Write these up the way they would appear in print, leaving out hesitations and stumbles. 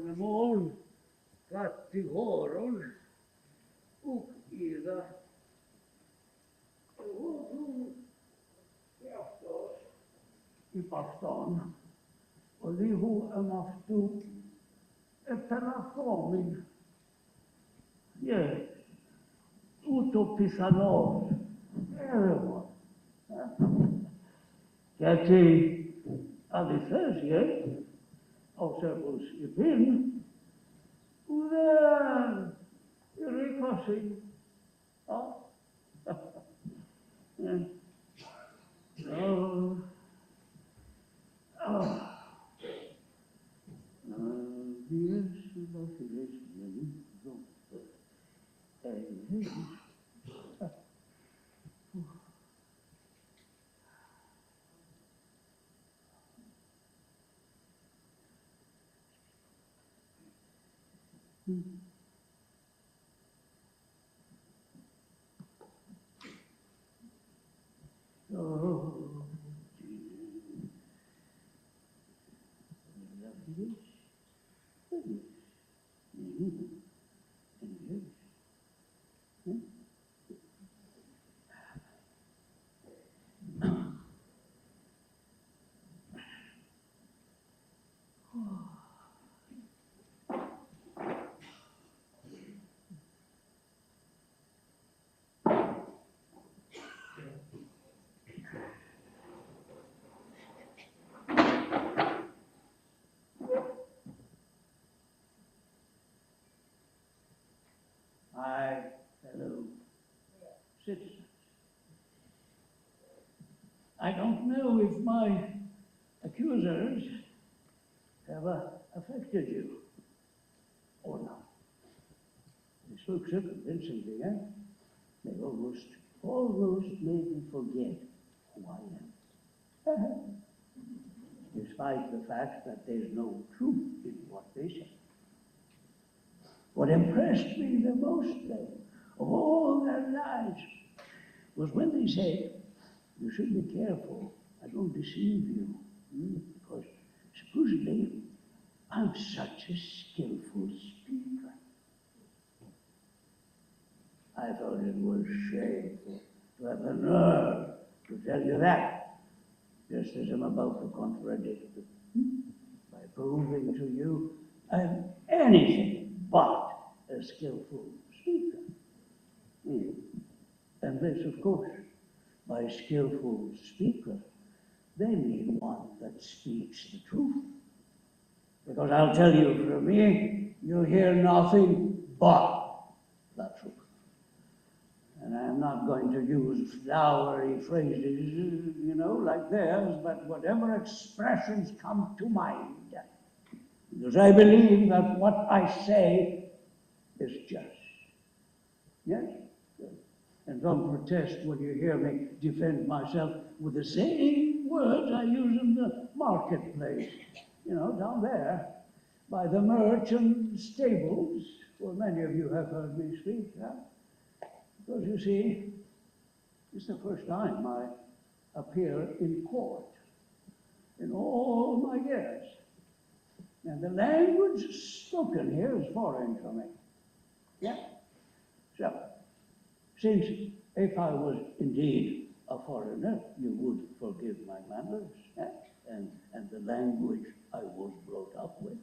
Anemon, Cattigoron, Ida, Ipaston, Olihu Amaftu, Epelafomin, yes, Utopisanos, everyone. Γιατί αληθές, όσους υπήν, ουδέν ρίκωση. My fellow citizens, I don't know if my accusers have affected you or not. They spoke so convincingly, eh? They almost made me forget who I am. Despite the fact that there's no truth in what they say. What impressed me the most, though, of all their lies, was when they said, you should be careful, I don't deceive you, because supposedly I'm such a skillful speaker. I thought it was shameful to have the nerve to tell you that, just as I'm about to contradict them, by proving to you I'm anything but a skillful speaker. And this, of course, by skillful speaker, they mean one that speaks the truth. Because I'll tell you, from me, you hear nothing but the truth. And I'm not going to use flowery phrases, like theirs, but whatever expressions come to mind. Because I believe that what I say is just. Yes? And don't protest when you hear me defend myself with the same words I use in the marketplace. Down there, by the merchant stables, where many of you have heard me speak. Because you see, it's the first time I appear in court in all my years. And the language spoken here is foreign to me. Yeah? So, since if I was indeed a foreigner, you would forgive my manners, and the language I was brought up with,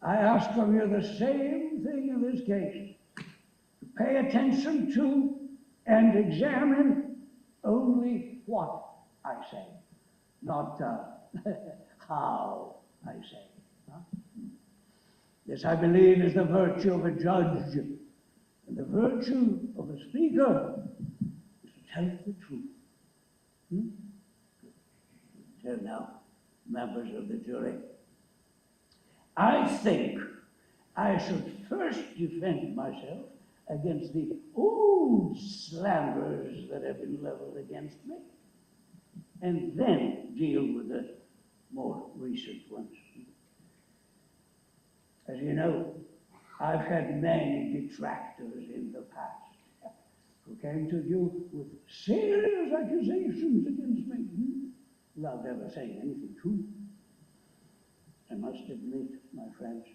I ask of you the same thing in this case. Pay attention to and examine only what I say, not how I say. This, I believe, is the virtue of a judge, and the virtue of a speaker is to tell the truth. So now, members of the jury, I think I should first defend myself against the old slanders that have been leveled against me, and then deal with the more recent ones. As you know, I've had many detractors in the past who came to you with serious accusations against me without ever saying anything true. I must admit, my friends,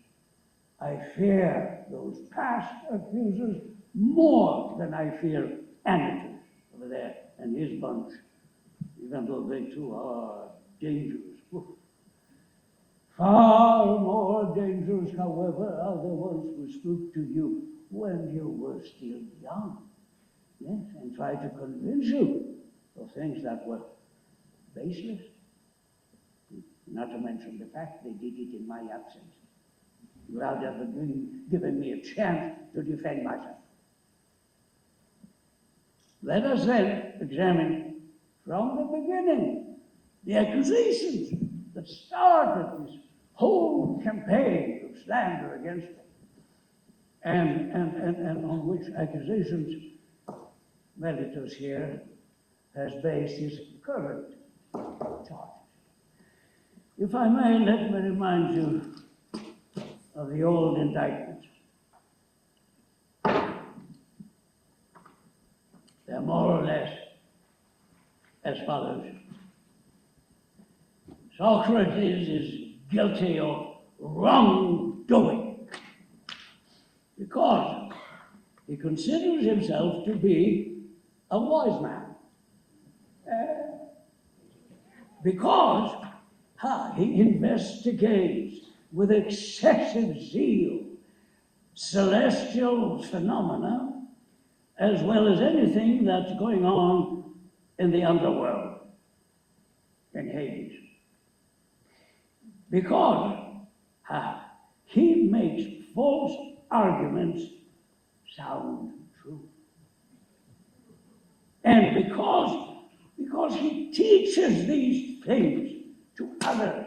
I fear those past accusers more than I fear Anytus over there and his bunch, even though they too are dangerous. Far more dangerous, however, are the ones who spoke to you when you were still young, yes, and tried to convince you of things that were baseless. Not to mention the fact they did it in my absence, without ever giving me a chance to defend myself. Let us then examine from the beginning the accusations that started this whole campaign of slander against them, and on which accusations Mellitus here has based his current charges. If I may, let me remind you of the old indictment. They're more or less as follows. Socrates is guilty of wrongdoing because he considers himself to be a wise man. Because he investigates with excessive zeal celestial phenomena as well as anything that's going on in the underworld, in Hades. Because he makes false arguments sound true. And because he teaches these things to others.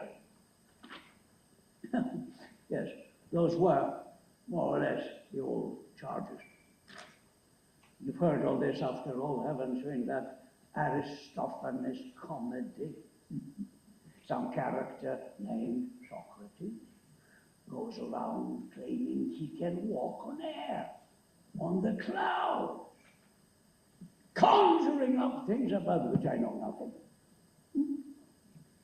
Yes, those were more or less the old charges. You've heard all this after all, haven't you, in that Aristophanes comedy? Some character named Socrates goes around claiming he can walk on air, on the clouds, conjuring up things about which I know nothing.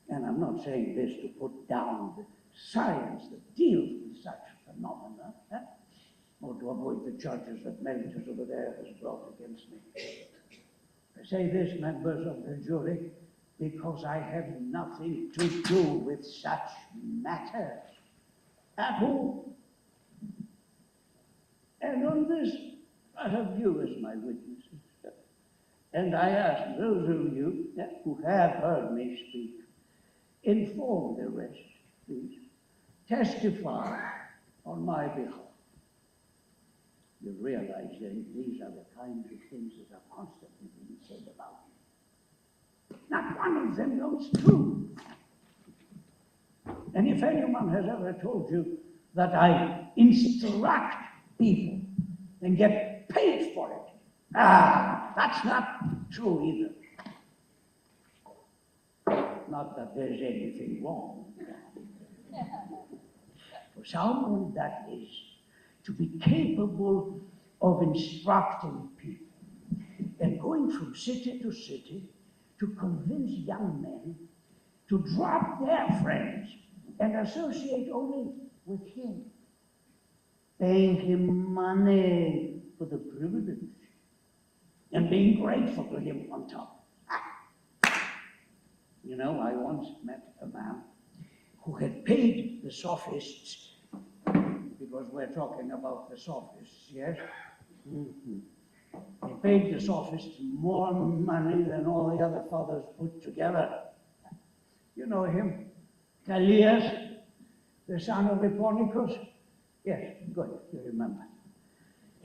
And I'm not saying this to put down the science that deals with such phenomena, or to avoid the charges that Mellitus over there has brought against me. I say this, members of the jury, because I have nothing to do with such matters at all. And on this, I have you as my witnesses. And I ask those of you who have heard me speak, inform the rest, please. Testify on my behalf. You realize then these are the kinds of things that are constantly being said about you. Not one of them goes true. And if anyone has ever told you that I instruct people and get paid for it, that's not true either. Not that there's anything wrong. For someone that is to be capable of instructing people and going from city to city to convince young men to drop their friends and associate only with him, paying him money for the privilege and being grateful to him on top. You know, I once met a man who had paid the sophists, because we're talking about the sophists, yes? Mm-hmm. He paid the sophists more money than all the other fathers put together. You know him? Callias, the son of Epponicus? Yes, good, you remember.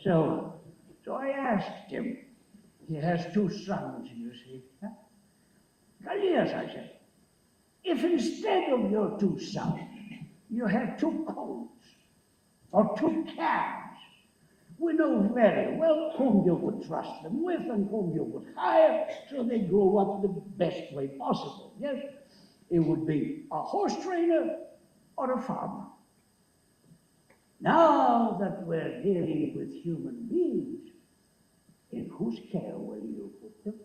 So I asked him, he has two sons, you see. Callias, I said, if instead of your two sons, you had two colts or two calves, we know very well whom you would trust them with and whom you would hire so they grow up the best way possible. Yes, it would be a horse trainer or a farmer. Now that we're dealing with human beings, in whose care will you put them?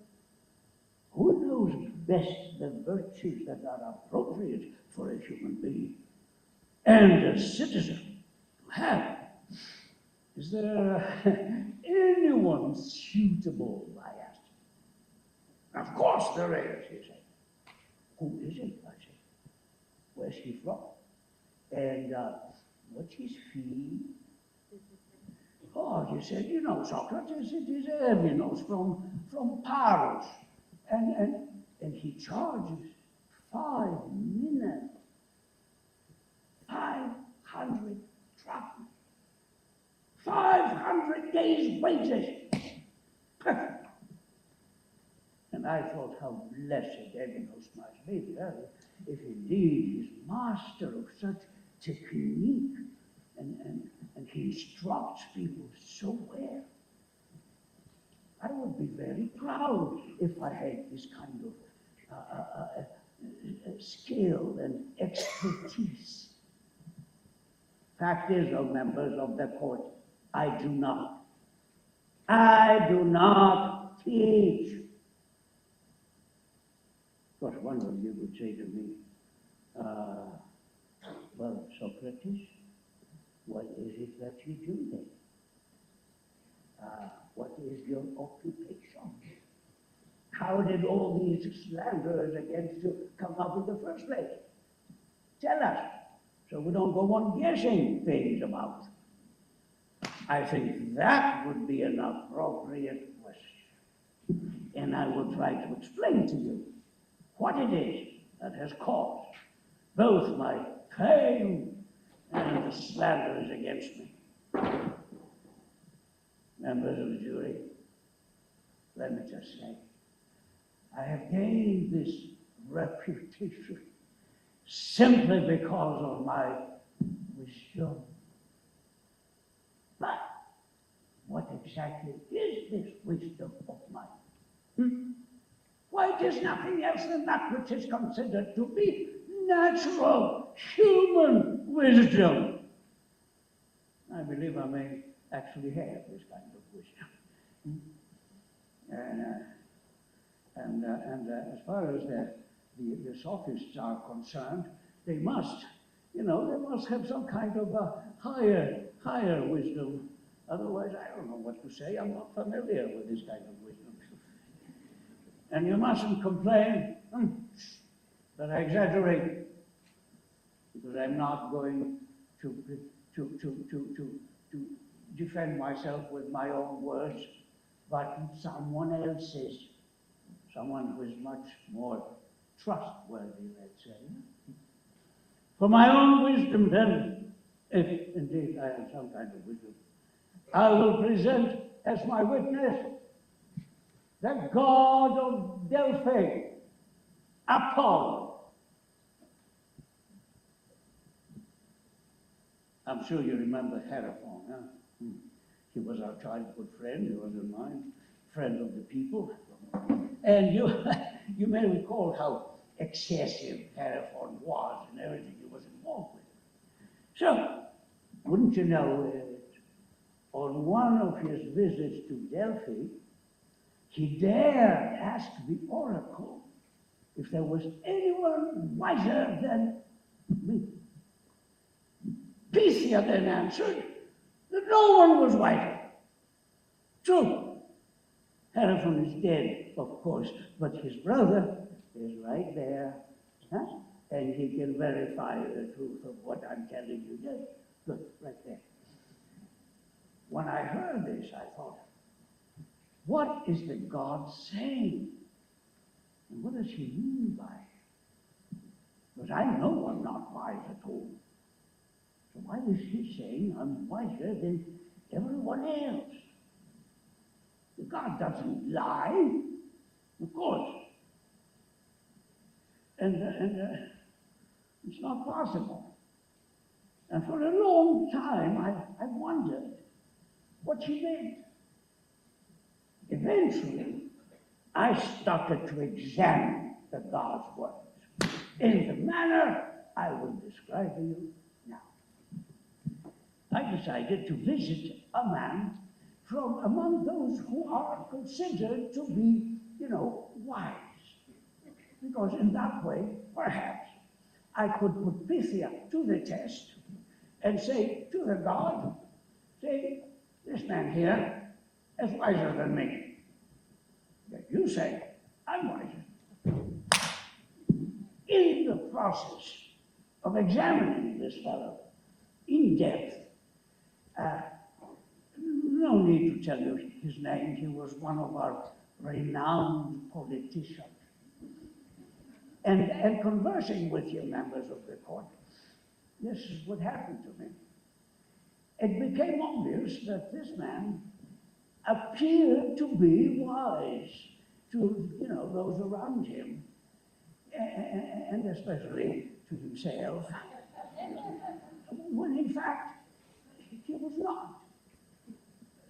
Who knows best the virtues that are appropriate for a human being? And a citizen who Well, is there anyone suitable, I asked. Of course there is, he said. Who is it, I said. Where's he from? And what's his fee? Oh, he said, you know, Socrates, it is Evinos from Paros. And he charges 5 minutes, 500 drachmas, 500 days' wages. And I thought how blessed Evinos must be, if indeed he's master of such technique and he instructs people so well. I would be very proud if I had this kind of skill and expertise. Fact is, O members of the court, I do not teach. Of course, one of you would say to me, well, Socrates, what is it that you do then? What is your occupation? How did all these slanders against you come up in the first place? Tell us, so we don't go on guessing things about. I think that would be an appropriate question. And I will try to explain to you what it is that has caused both my fame and the slanders against me. Members of the jury, let me just say, I have gained this reputation simply because of my wisdom. But what exactly is this wisdom of mine? Why, it is nothing else than that which is considered to be natural, human wisdom. I believe I may actually have this kind of wisdom. And as far as the sophists are concerned, they must have some kind of a higher wisdom. Otherwise, I don't know what to say. I'm not familiar with this kind of wisdom. And you mustn't complain that I exaggerate, because I'm not going to defend myself with my own words, but someone else's, someone who is much more trustworthy, let's say. For my own wisdom, then, if indeed I have some kind of wisdom, I will present as my witness the god of Delphi, Apollo. I'm sure you remember Hierophant, huh? He was our childhood friend, he was mine, friend of the people. And you may recall how excessive Hierophant was and everything he was involved with. So, wouldn't you know it, on one of his visits to Delphi, he dared ask the oracle if there was anyone wiser than me. Pythia then answered that no one was wiser. True, Hierophant is dead, of course, but his brother is right there, huh? And he can verify the truth of what I'm telling you. Yes, good, right there. When I heard this, I thought, what is the god saying? And what does he mean by it? Because I know I'm not wise at all. So why is he saying I'm wiser than everyone else? The god doesn't lie, of course. And it's not possible. And for a long time, I wondered what he meant. Eventually, I started to examine the god's words in the manner I will describe to you now. I decided to visit a man from among those who are considered to be, wise. Because in that way, perhaps, I could put Pythia to the test and say to the god, say, this man here is wiser than me. But you say, I'm wiser. In the process of examining this fellow in depth, no need to tell you his name, he was one of our renowned politicians. And conversing with you members of the court, this is what happened to me. It became obvious that this man appeared to be wise to, those around him, and especially to himself, when in fact he was not.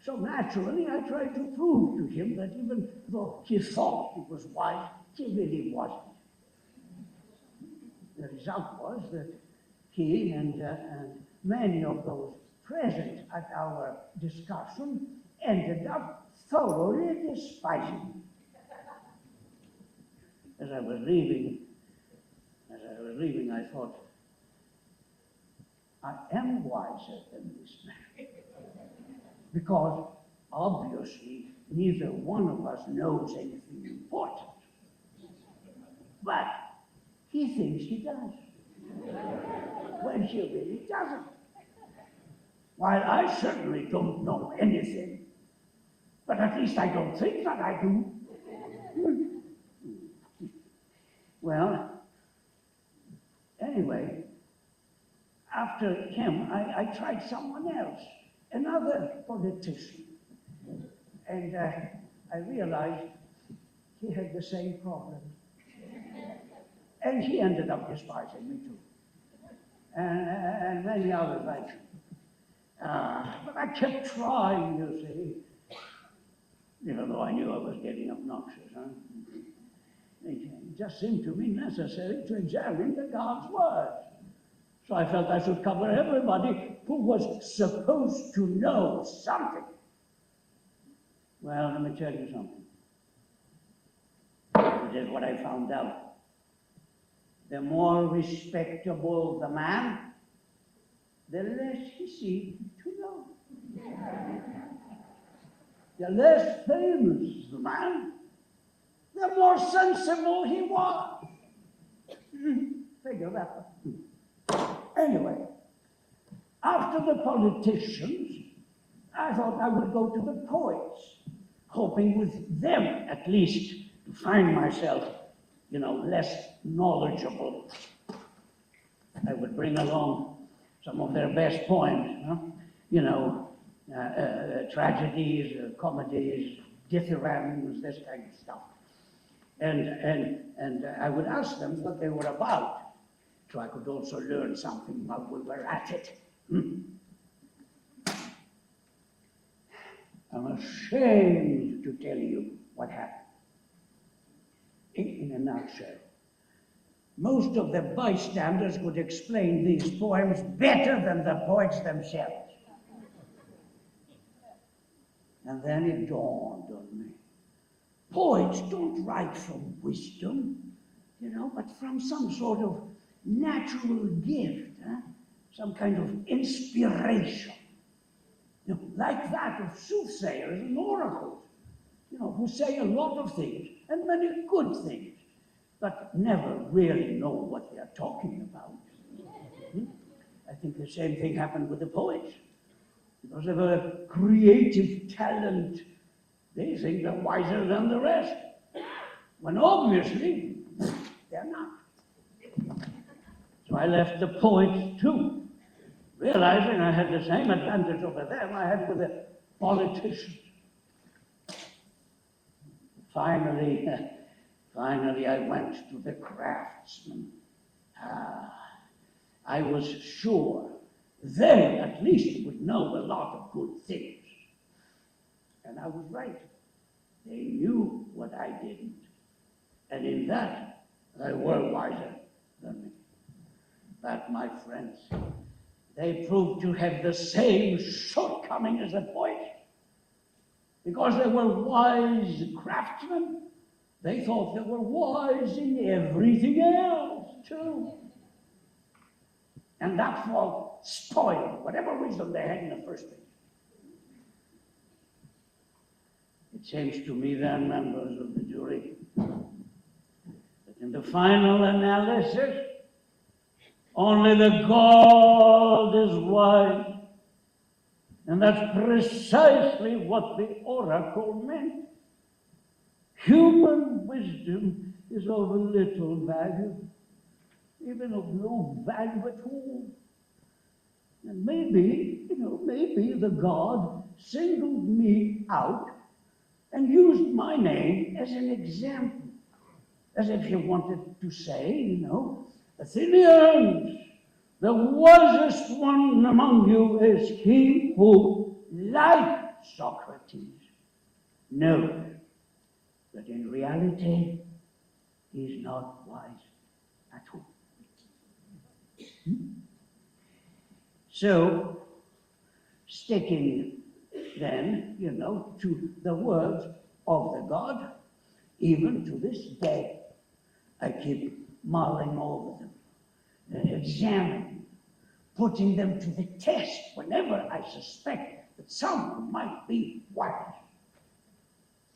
So naturally, I tried to prove to him that even though he thought he was wise, he really wasn't. The result was that he and many of those present at our discussion ended up thoroughly despising him. As I was leaving, I thought, I am wiser than this man. Because obviously neither one of us knows anything important. But he thinks he does, when he really doesn't. While I certainly don't know anything, but at least I don't think that I do. Well, anyway, after him, I tried someone else, another politician. And I realized he had the same problem. And he ended up despising me too. And many others like him. But I kept trying, you see, even though I knew I was getting obnoxious. It just seemed to me necessary to examine the God's word. So I felt I should cover everybody who was supposed to know something. Well, let me tell you something. It is what I found out. The more respectable the man, the less he seemed to know. The less famous the man, the more sensible he was. Figure that out. Anyway, after the politicians, I thought I would go to the poets, hoping with them at least to find myself, less knowledgeable. I would bring along some of their best poems, tragedies, comedies, dithyrambs, this kind of stuff. And I would ask them what they were about, so I could also learn something while we were at it. I'm ashamed to tell you what happened. In a nutshell, most of the bystanders could explain these poems better than the poets themselves. And then it dawned on me. Poets don't write from wisdom, but from some sort of natural gift, some kind of inspiration, like that of soothsayers and oracles, who say a lot of things, and many good things, but never really know what they're talking about. I think the same thing happened with the poets. Because of a creative talent, they think they're wiser than the rest, when obviously they're not. So I left the poets too, realizing I had the same advantage over them I had with the politicians. Finally, I went to the craftsmen. I was sure they at least would know a lot of good things. And I was right. They knew what I didn't. And in that, they were wiser than me. But my friends, they proved to have the same shortcoming as the poets. Because they were wise craftsmen, they thought they were wise in everything else, too. And that fault spoil whatever wisdom they had in the first place. It seems to me then, members of the jury, that in the final analysis, only the God is wise. And that's precisely what the oracle meant. Human wisdom is of little value, even of no value at all. And maybe the God singled me out and used my name as an example, as if he wanted to say, Athenians, the wisest one among you is he who, like Socrates, knows that in reality he is not wise at all. So, sticking then, to the words of the God, even to this day, I keep mulling over them, examining, putting them to the test whenever I suspect that someone might be wise.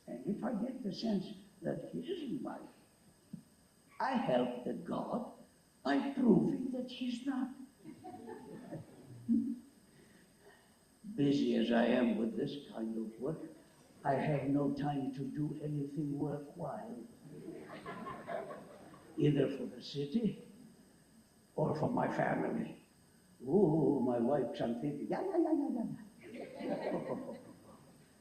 And if I get the sense that he isn't wise, I help the God by proving that he's not. Busy as I am with this kind of work, I have no time to do anything worthwhile, either for the city or for my family. Oh, my wife's thinking,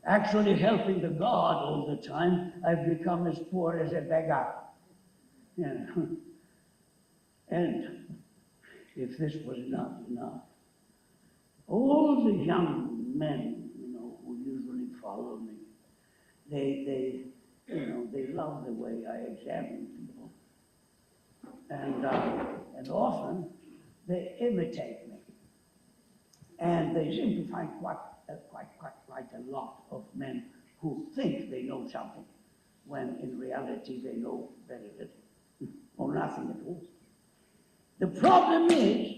Actually helping the God all the time, I've become as poor as a beggar. And if this was not enough, all the young men, who usually follow me, they love the way I examine people, and often they imitate me, and they seem to find quite a lot of men who think they know something, when in reality they know very little, or nothing at all. The problem is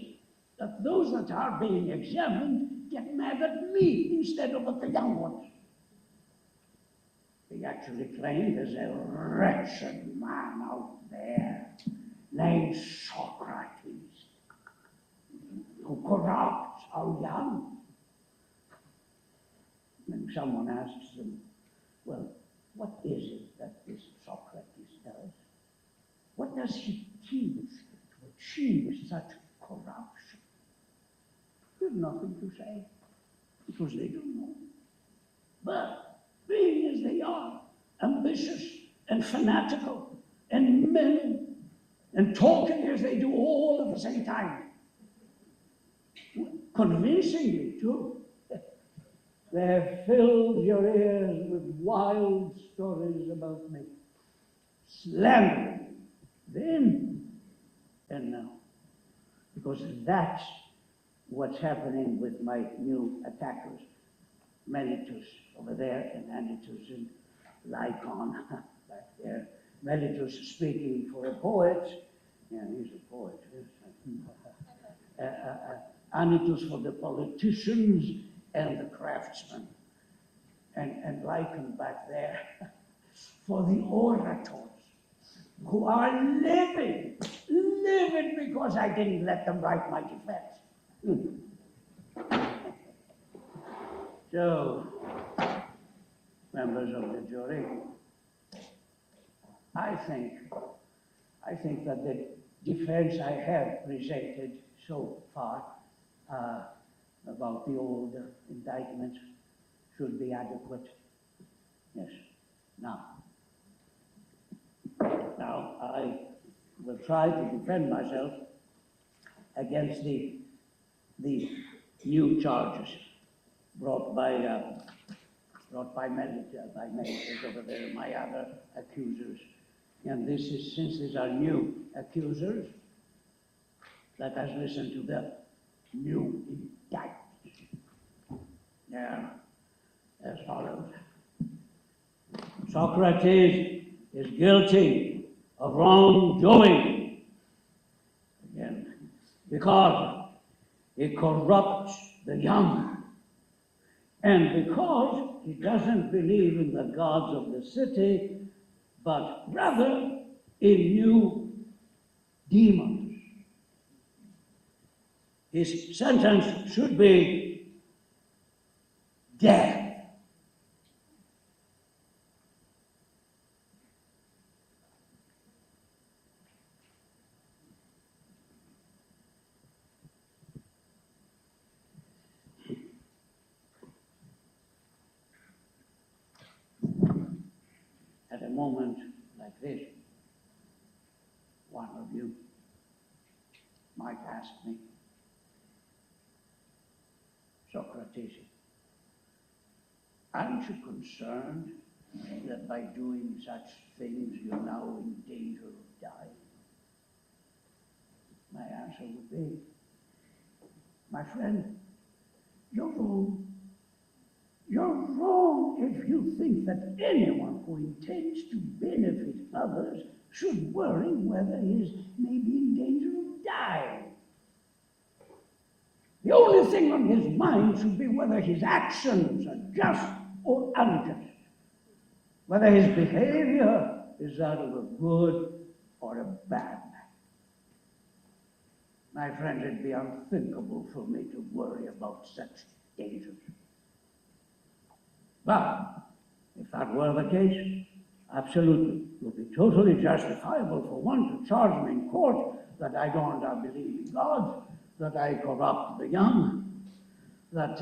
that those that are being examined get mad at me instead of at the young ones. They actually claim there's a wretched man out there named Socrates who corrupts our young. And someone asks them, well, what is it that this Socrates does? What does he teach to achieve such corruption? There's nothing to say, because they don't know. But being as they are, ambitious and fanatical and mean, and talking as they do all at the same time, convincingly too, they have filled your ears with wild stories about me, slandering then and now, because that's what's happening with my new attackers, Melitus over there, and Anytus and Lycon back there. Melitus speaking for a poet, he's a poet, Anytus for the politicians and the craftsmen, and Lycon back there for the orators, who are living because I didn't let them write my defense. So, members of the jury, I think that the defense I have presented so far about the old indictment should be adequate. Yes. Now I will try to defend myself against the new charges brought by Melitus over there, my other accusers. And this is, since these are new accusers, let us listen to the new indictment. Now, as follows. Socrates is guilty of wrongdoing, again, because he corrupts the young. And because he doesn't believe in the gods of the city, but rather in new demons, his sentence should be death. At a moment like this, one of you might ask me, Socrates, aren't you concerned that by doing such things you're now in danger of dying? My answer would be, my friend, you're wrong. You're wrong if you think that anyone who intends to benefit others should worry whether he may be in danger of dying. The only thing on his mind should be whether his actions are just or unjust, whether his behavior is that of a good or a bad man. My friend, it'd be unthinkable for me to worry about such dangers. But if that were the case, absolutely, it would be totally justifiable for one to charge me in court that I don't believe in God, that I corrupt the young, that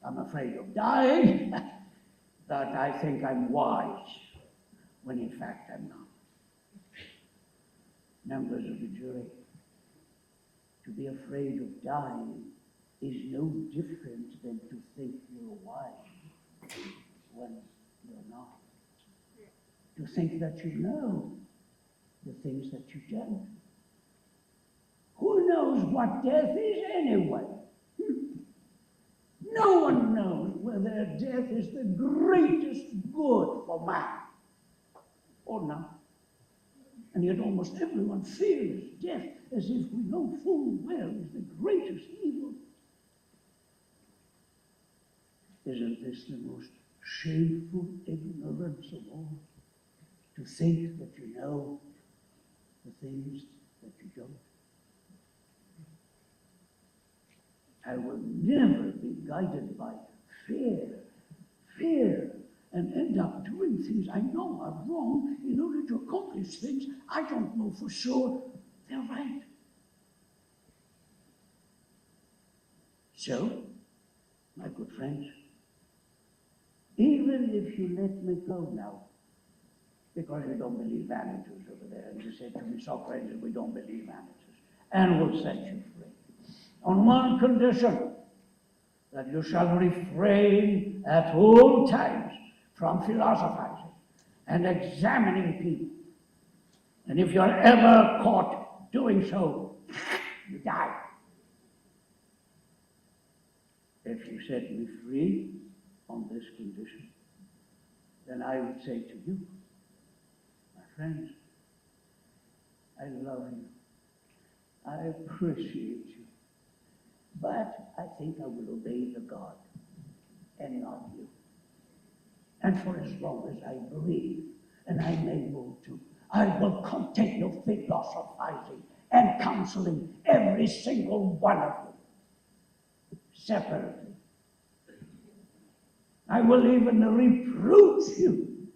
I'm afraid of dying, that I think I'm wise, when in fact I'm not. Members of the jury, to be afraid of dying is no different than to think you're wise when you're not. To think that you know the things that you don't. Who knows what death is anyway? No one knows whether death is the greatest good for man or not. And yet almost everyone fears death as if we know full well is the greatest evil. Isn't this the most shameful ignorance of all? To think that you know the things that you don't. I will never be guided by fear, and end up doing things I know are wrong in order to accomplish things I don't know for sure they're right. So, my good friends, even if you let me go now, because we don't believe vanitors over there, and you said to me, Socrates, we don't believe vanitors, and we'll set you free. On one condition, that you shall refrain at all times from philosophizing and examining people. And if you're ever caught doing so, you die. If you set me free on this condition, then I would say to you, my friends, I love you. I appreciate you. But I think I will obey the God and not you. And for as long as I breathe and I'm able to, I will continue philosophizing and counseling every single one of you separately. I will even reproach you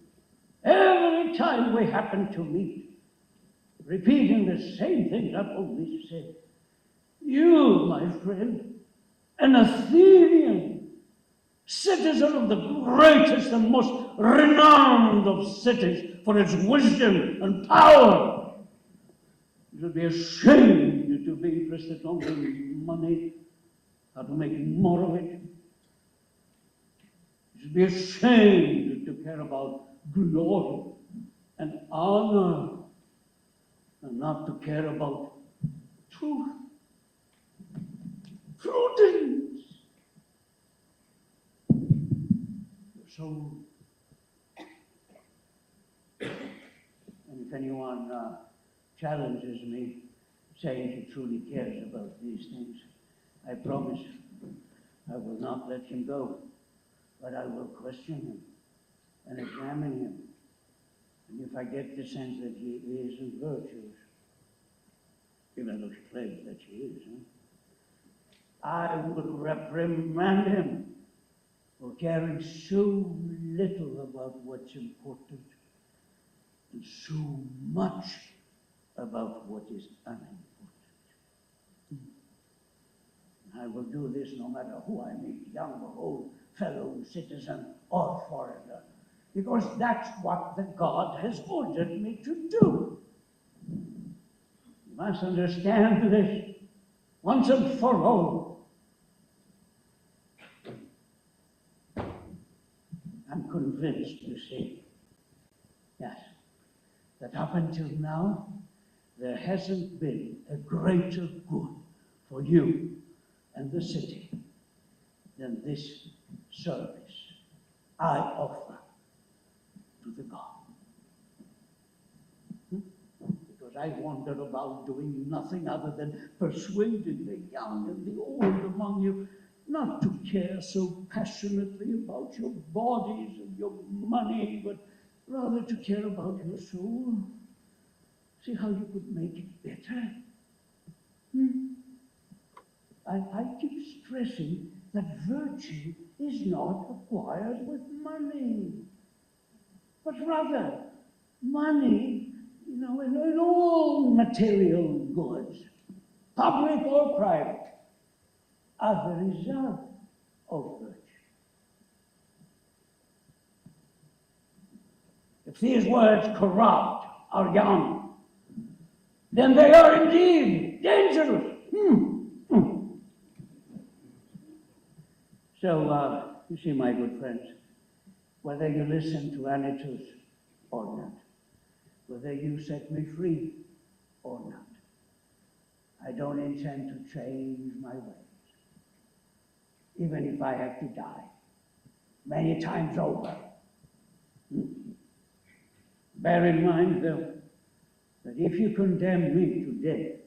every time we happen to meet, repeating the same things I've always said. You, my friend, an Athenian, citizen of the greatest and most renowned of cities for its wisdom and power, you should be ashamed to be interested only in money, how to make more of it. You should be ashamed to care about glory and honor, and not to care about truth. Prudence. So, and if anyone challenges me, saying he truly cares about these things, I promise I will not let him go, but I will question him and examine him. And if I get the sense that he isn't virtuous, even though she claims that she is, I will reprimand him for caring so little about what's important and so much about what is unimportant. I will do this no matter who I meet, young or old, fellow citizen or foreigner, because that's what the God has ordered me to do. You must understand this once and for all. I'm convinced, you see, yes, that up until now, there hasn't been a greater good for you and the city than this service I offer to the God. Because I wander about doing nothing other than persuading the young and the old among you not to care so passionately about your bodies and your money, but rather to care about your soul. See how you could make it better? I keep stressing that virtue is not acquired with money, but rather money, in all material goods, public or private, are the result of virtue. If these words corrupt our young, then they are indeed dangerous. So, you see, my good friends, whether you listen to Anytus or not, whether you set me free or not, I don't intend to change my ways, even if I have to die many times over. Bear in mind, though, that if you condemn me to death,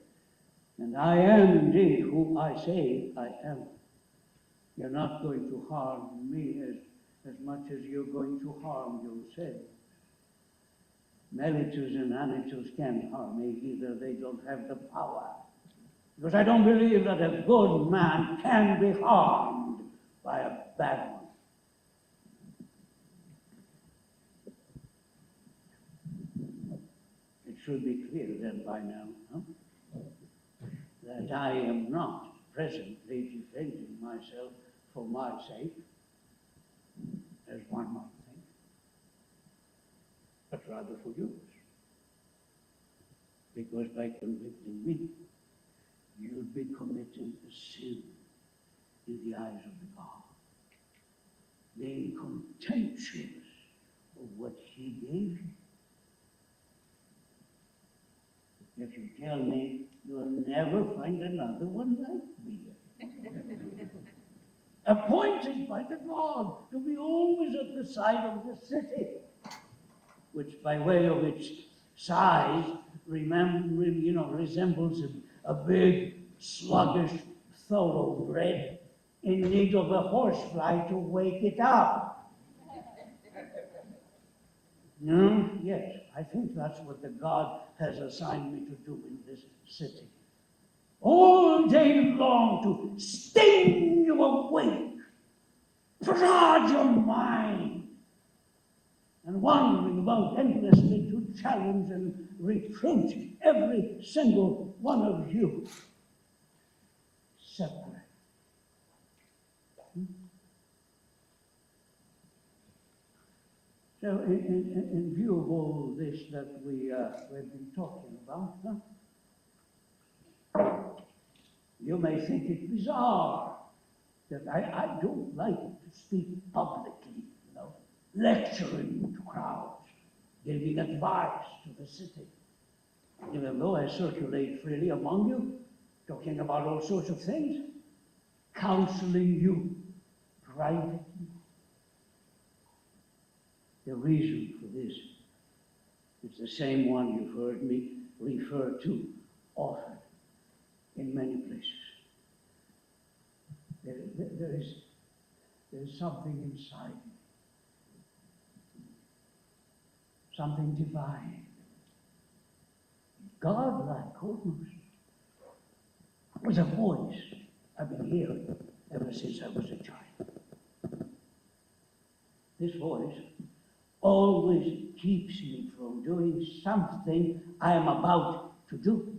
and I am indeed who I say I am, you're not going to harm me as much as you're going to harm yourself. Melitus and Anytus can't harm me either. They don't have the power. Because I don't believe that a good man can be harmed by a bad one. It should be clear then by now, that I am not presently defending myself for my sake, as one might think, but rather for yours. Because by convicting me, you'd be committing a sin in the eyes of the God, being contemptuous of what he gave you. If you tell me you'll never find another one like me, appointed by the God to be always at the side of the city, which by way of its size, resembles a big, sluggish thoroughbred in need of a horsefly to wake it up. No? Yes, I think that's what the God has assigned me to do in this city. All day long to sting you awake, prod your mind, and wandering about endlessly to challenge and reproach every single one of you separate. So in view of all this that we've been talking about, you may think it bizarre that I don't like to speak publicly, lecturing to crowds, giving advice to the city, even though I circulate freely among you, talking about all sorts of things, counseling you privately. The reason for this is the same one you've heard me refer to often in many places. There is something inside me, something divine, God-like almost. It was a voice I've been hearing ever since I was a child. This voice always keeps me from doing something I am about to do,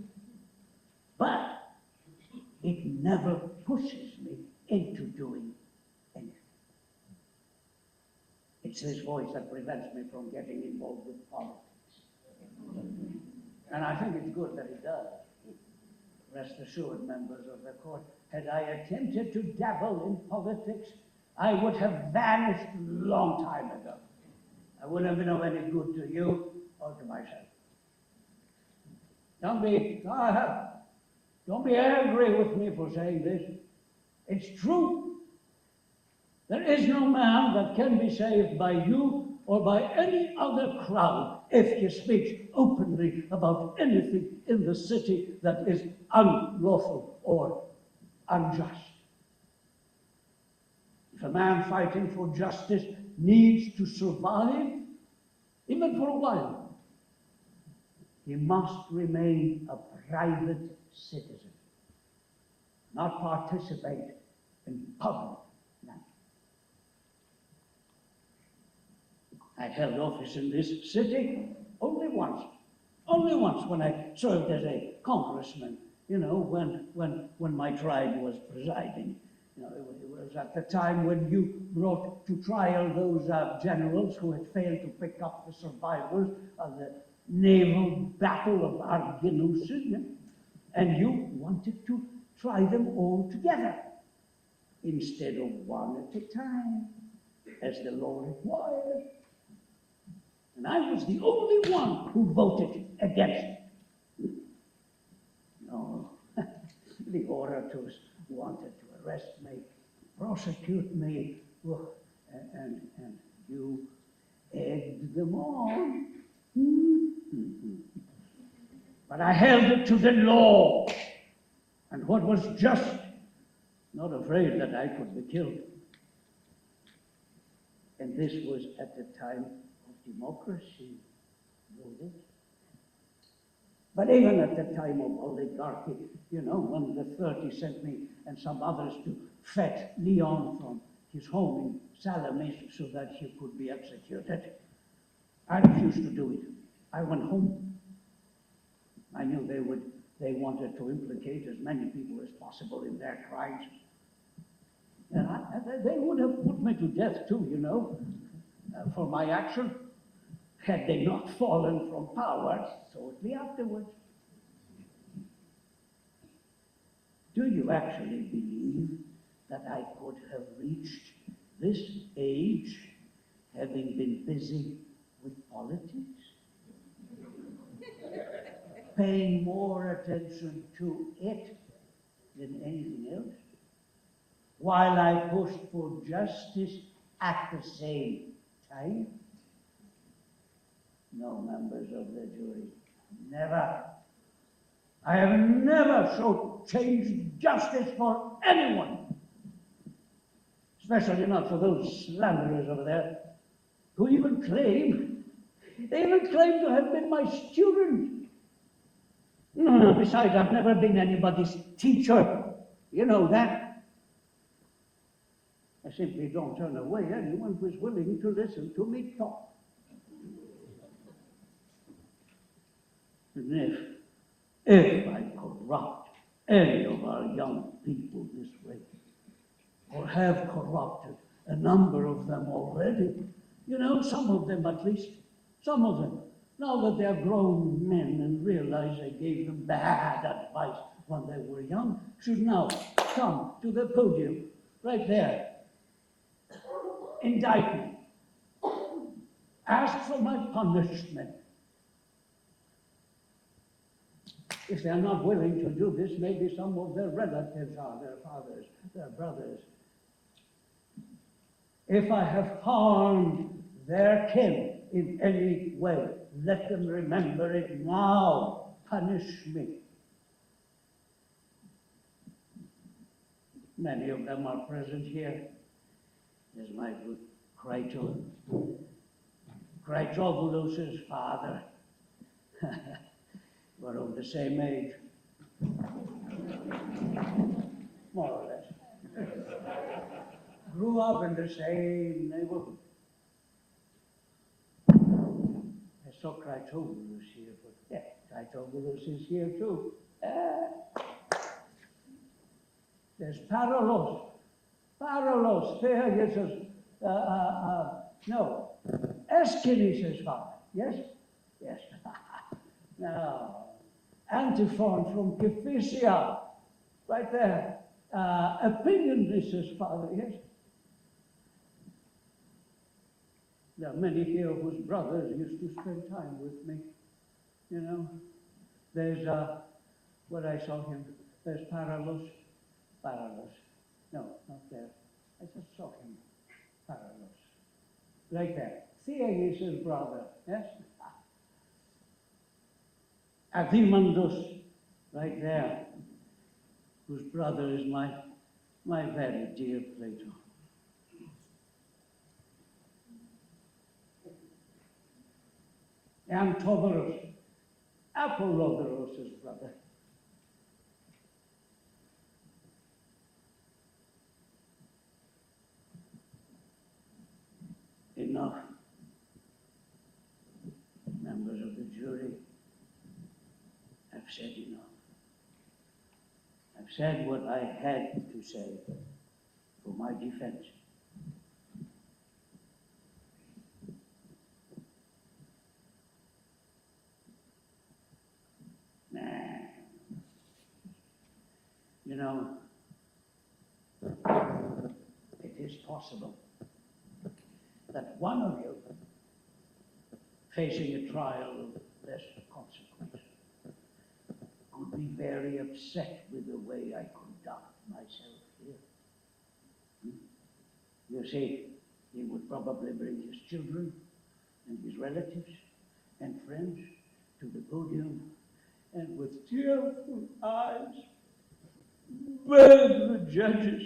but it never pushes me into doing anything. It's this voice that prevents me from getting involved with politics. And I think it's good that it does. Rest assured, members of the court, had I attempted to dabble in politics, I would have vanished a long time ago. I wouldn't have been of any good to you or to myself. Don't be angry with me for saying this. It's true. There is no man that can be saved by you or by any other crowd if he speaks openly about anything in the city that is unlawful or unjust. If a man fighting for justice needs to survive, even for a while, he must remain a private citizen, not participate in public life. I held office in this city only once when I served as a congressman, when my tribe was presiding. It was at the time when you brought to trial those generals who had failed to pick up the survivors of the naval battle of Arginusi, and you wanted to try them all together instead of one at a time, as the law required. And I was the only one who voted against it. No, the orators wanted to arrest me, prosecute me, and you egged them on. But I held it to the law and what was just, not afraid that I could be killed. And this was at the time of democracy, was it? But even at the time of oligarchy, when the 30 sent me and some others to fetch Leon from his home in Salamis so that he could be executed, I refused to do it. I went home. I knew they wanted to implicate as many people as possible in their crimes. And they would have put me to death too, for my action, had they not fallen from power shortly afterwards. Do you actually believe that I could have reached this age having been busy with politics? Paying more attention to it than anything else? While I pushed for justice at the same time? No, members of the jury, never. I have never so changed justice for anyone, especially not for those slanderers over there who even claim to have been my student. No, besides, I've never been anybody's teacher. You know that. I simply don't turn away anyone who's willing to listen to me talk. And if I corrupt any of our young people this way, or have corrupted a number of them already, some of them at least, some of them, now that they're grown men and realize I gave them bad advice when they were young, should now come to the podium, right there, indict me, ask for my punishment. If they're not willing to do this, maybe some of their relatives are, their fathers, their brothers. If I have harmed their kin in any way, let them remember it now. Punish me. Many of them are present here. There's my good Critoboulos' father. We're of the same age. More or less. Grew up in the same neighborhood. I saw Critoboulos here, but yeah, Critoboulos is here too. There's Paralos, Theonius' no, Aeschylus' father, yes? Yes. Now, Antiphon from Kephysia, right there. Opinionus' father, yes? There are many here whose brothers used to spend time with me, you know. There's, where I saw him, there's Paralos. No, not there. I just saw him. Paralos. Right there. Theonius' brother, yes? Adimandus, right there, whose brother is my very dear Plato. Antoborus, Apollodorus' brother. Enough. Members of the jury, I've said enough. I've said what I had to say for my defense. You know, it is possible that one of you, facing a trial of less consequence, could be very upset with the way I conduct myself here. You see, he would probably bring his children and his relatives and friends to the podium and with tearful eyes beg the judges,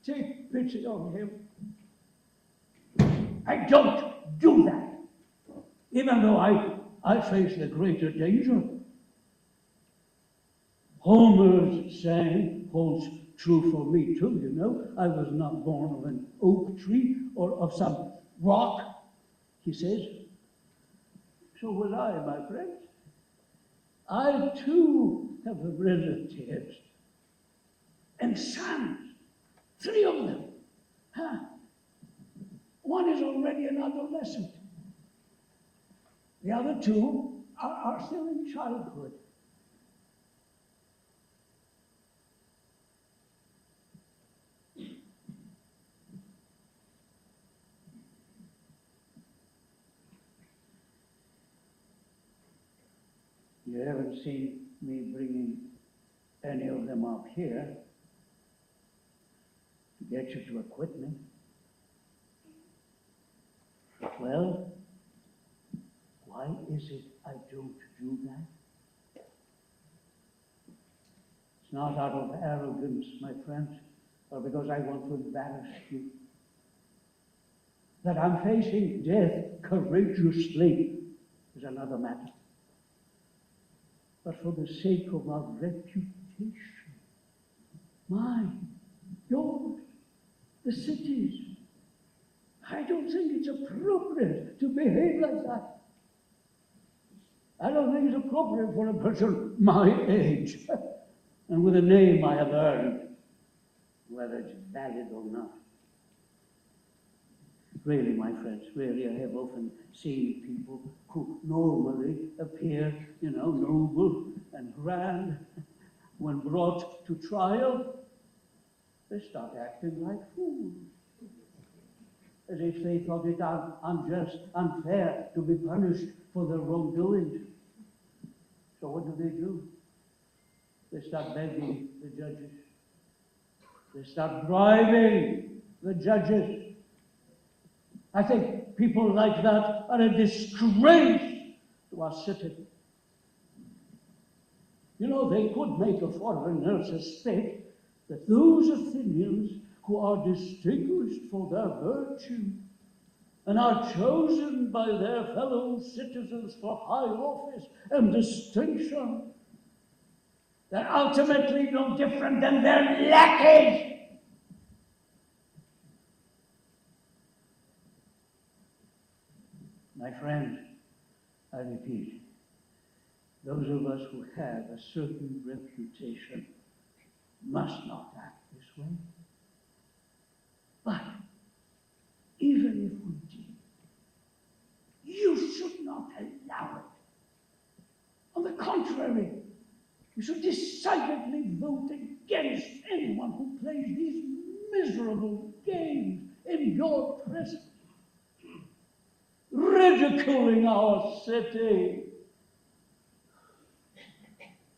take pity on him. I don't do that, even though I face the greater danger. Homer's saying holds true for me too, you know. I was not born of an oak tree or of some rock, he says. So was I, my friends. I too have relatives and sons, 3 of them. Huh? One is already an adolescent. The other 2 are still in childhood. You haven't seen me bringing any of them up here to get you to acquit me. Well, why is it I don't do that? It's not out of arrogance, my friends, or because I want to embarrass you. That I'm facing death courageously is another matter. But for the sake of our reputation, mine, yours, the city's, I don't think it's appropriate to behave like that. I don't think it's appropriate for a person my age and with a name I have earned, whether it's valid or not. Really, my friends, really, I have often seen people who normally appear, you know, noble and grand. When brought to trial, they start acting like fools, as if they thought it unjust, unfair to be punished for their wrongdoings. So what do? They start begging the judges. They start bribing the judges. I think people like that are a disgrace to our city. You know, they could make a foreigner suspect that those Athenians who are distinguished for their virtue and are chosen by their fellow citizens for high office and distinction, they're ultimately no different than their lackeys. My friend, I repeat, those of us who have a certain reputation must not act this way. But even if we did, you should not allow it. On the contrary, you should decidedly vote against anyone who plays these miserable games in your presence, ridiculing our city,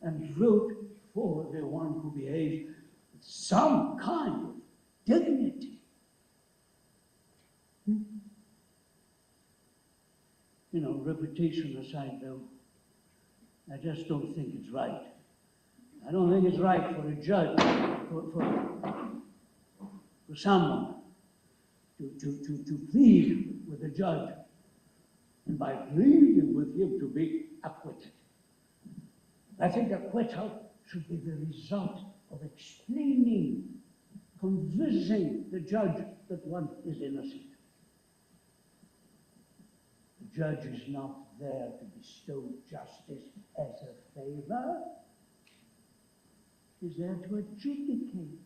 and vote for the one who behaves with some kind of dignity. You know, reputation aside, though, I just don't think it's right. I don't think it's right for a judge, for someone to plead with a judge, and by pleading with him to be acquitted. I think acquittal should be the result of explaining, convincing the judge that one is innocent. The judge is not there to bestow justice as a favor. He's there to adjudicate.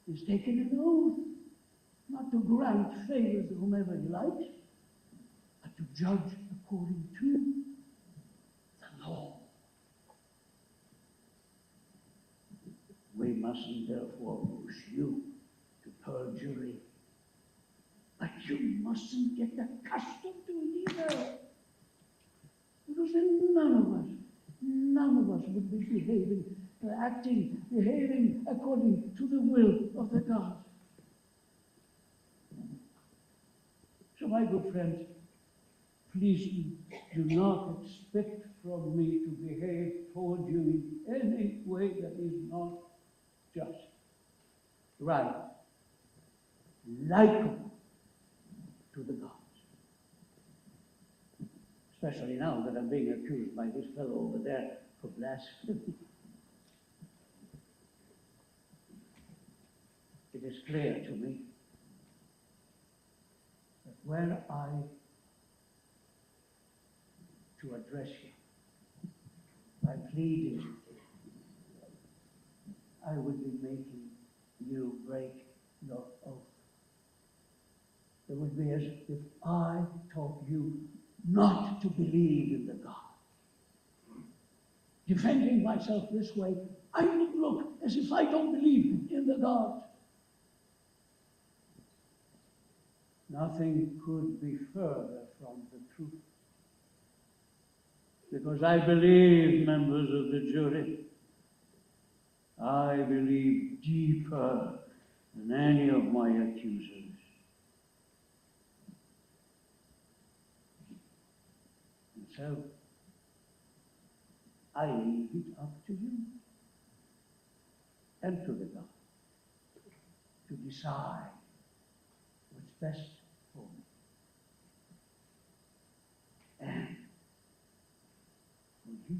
He's taken an oath not to grant favors to whomever he likes, but to judge according to the law. We mustn't therefore push you to perjury, but you mustn't get accustomed to it either. Because then none of us would be behaving according to the will of the gods. So my good friends, please do not expect from me to behave toward you in any way that is not just, right, likable to the gods. Especially now that I'm being accused by this fellow over there for blasphemy. It is clear to me that were I to address you by pleading, I would be making you break your oath. It would be as if I taught you not to believe in the God. Defending myself this way, I would look as if I don't believe in the God. Nothing could be further from the truth. Because I believe, members of the jury, I believe deeper than any of my accusers. And so, I leave it up to you and to the God to decide what's best for me and for you.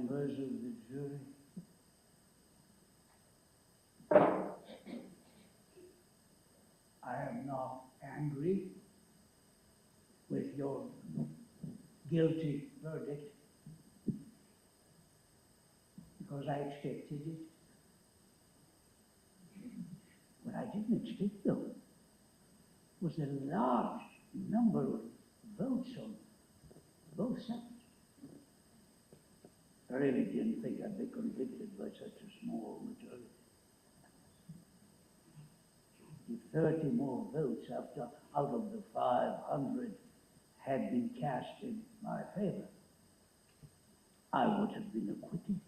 members of the jury. I am not angry with your guilty verdict because I expected it. What I didn't expect, though, was a large number of votes on both sides. I really didn't think I'd be convicted by such a small majority. If 30 more votes out of the 500 had been cast in my favor, I would have been acquitted.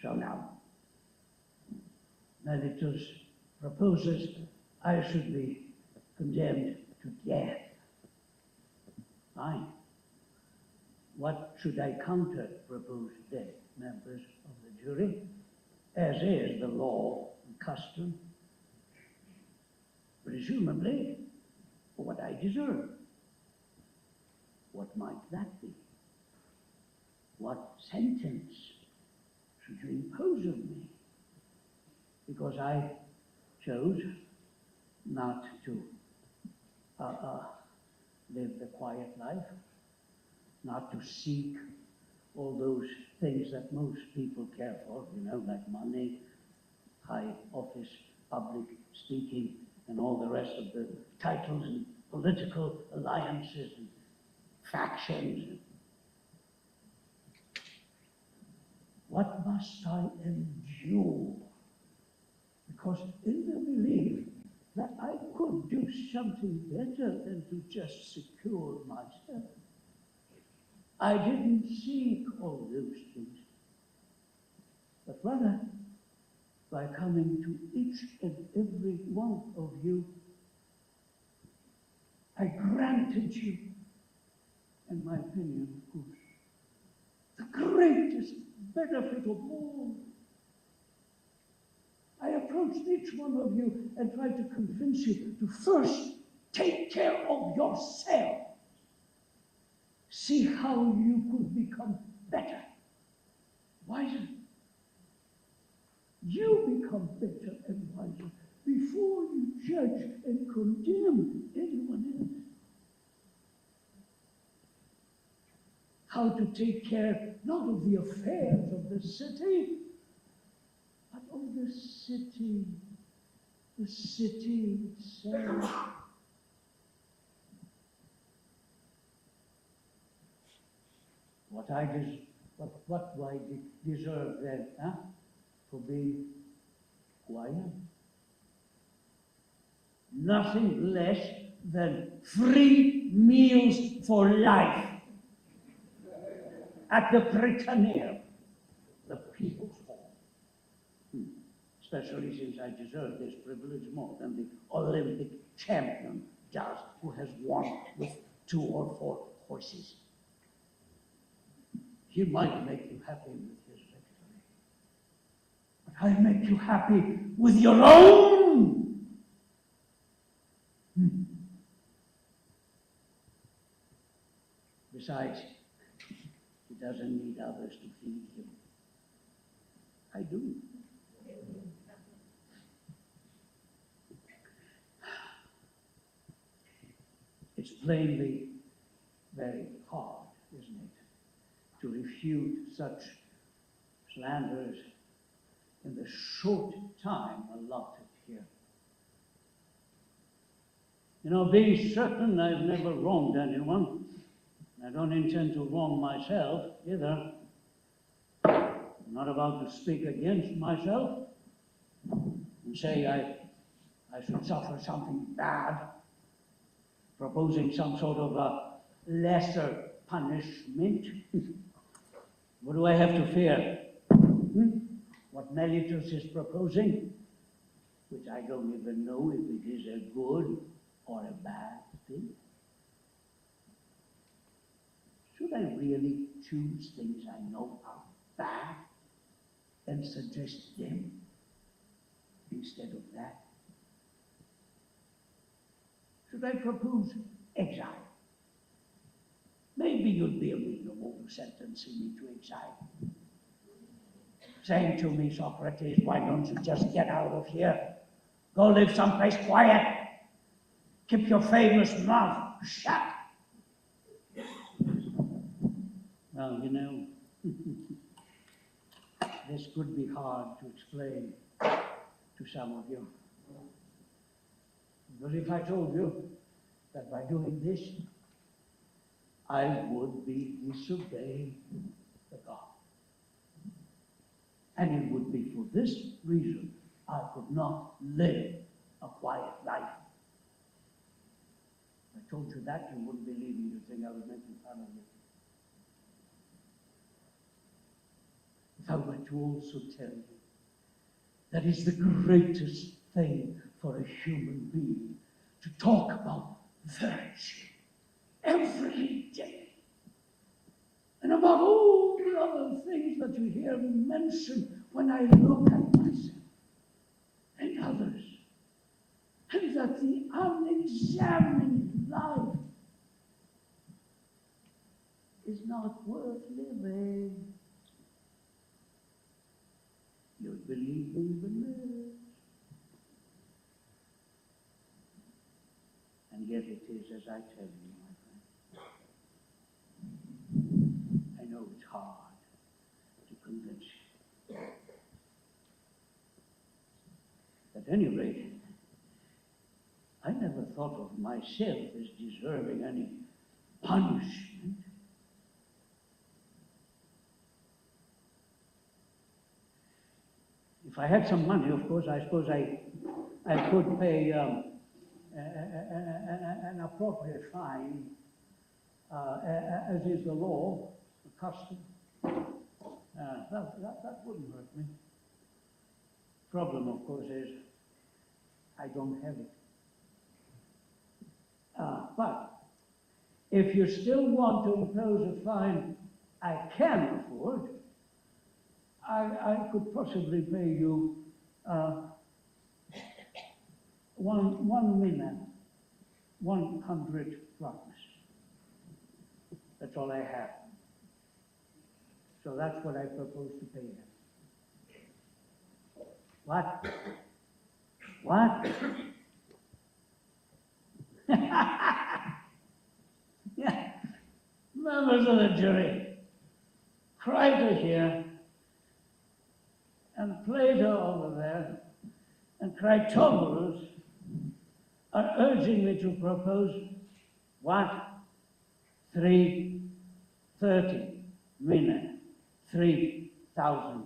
So now, Mellitus proposes I should be condemned to death. Fine. What should I counter propose then, members of the jury? As is the law and custom, presumably for what I deserve. What might that be? What sentence should you impose on me? Because I chose not to live the quiet life, not to seek all those things that most people care for, like money, high office, public speaking, and all the rest of the titles and political alliances and factions. What must I endure? Because in the belief that I could do something better than to just secure myself, I didn't seek all those things, but rather by coming to each and every one of you, I granted you, in my opinion, of course, the greatest benefit of all. I approached each one of you and tried to convince you to first take care of yourself. See how you could become better, wiser. You become better and wiser before you judge and condemn anyone else. How to take care not of the affairs of the city, but of the city itself. What do I deserve then, for being quiet? Nothing less than free meals for life at the Britannia, the People's Hall. Especially since I deserve this privilege more than the Olympic champion does, who has won with 2 or 4 horses. He might make you happy with his victory, but I make you happy with your own. Besides, he doesn't need others to feed him. I do. It's plainly very hard, isn't it, to refute such slanders in the short time allotted here. Being certain I've never wronged anyone, I don't intend to wrong myself either. I'm not about to speak against myself and say I should suffer something bad, proposing some sort of a lesser punishment. What do I have to fear? What Mellitus is proposing, which I don't even know if it is a good or a bad thing. Should I really choose things I know are bad and suggest them instead of that? Should I propose exile maybe you'd be amenable to sentencing me to exile. Saying to me, Socrates, why don't you just get out of here? Go live someplace quiet. Keep your famous mouth shut. Well, you know, this could be hard to explain to some of you. But if I told you that by doing this, I would be disobeying the God. And it would be for this reason I could not live a quiet life. If I told you that, you wouldn't believe me. You'd think I was making fun of you. If I were to also tell you that it's the greatest thing for a human being to talk about virtue every day, and about all the other things that you hear me mention when I look at myself and others, and that the unexamined life is not worth living. You'd believe me even less. And yet it is as I tell you, my friend. I know it's hard to convince you. At any rate, I never thought of myself as deserving any punishment. If I had some money, of course, I suppose I could pay an appropriate fine, as is the law, the custom. That wouldn't hurt me. Problem, of course, is I don't have it. But if you still want to impose a fine I can afford, I could possibly pay you 1 mina, 100 drachmas. That's all I have. So that's what I propose to pay you. What? What? Yeah. Members of the jury, Crichton here, and Plato over there, and Critobulus are urging me to propose what? 330 mina, 3,000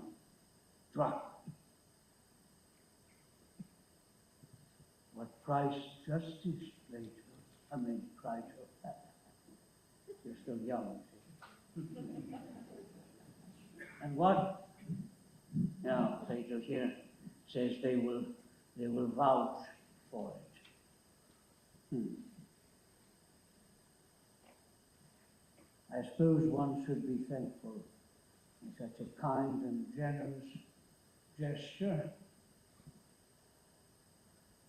drachmas. What price justice, Plato? I mean, Crichton. You're still young, see? And what? Now, Plato here says they will vouch for it. I suppose one should be thankful for such a kind and generous gesture.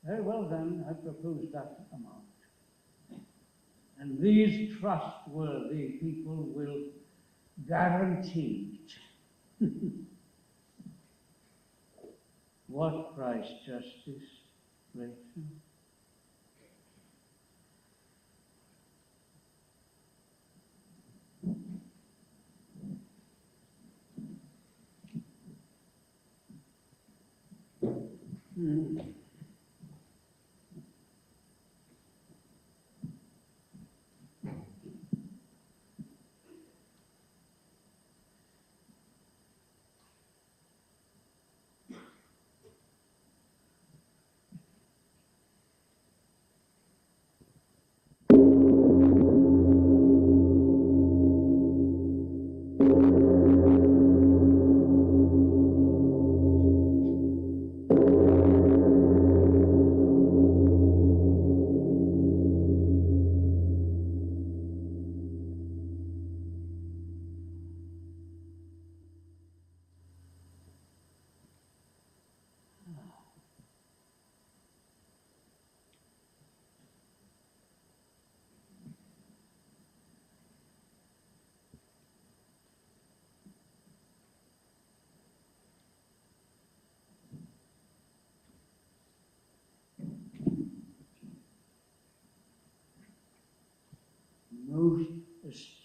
Very well then, I propose that amount. And these trustworthy people will guarantee it. What price justice, Plato?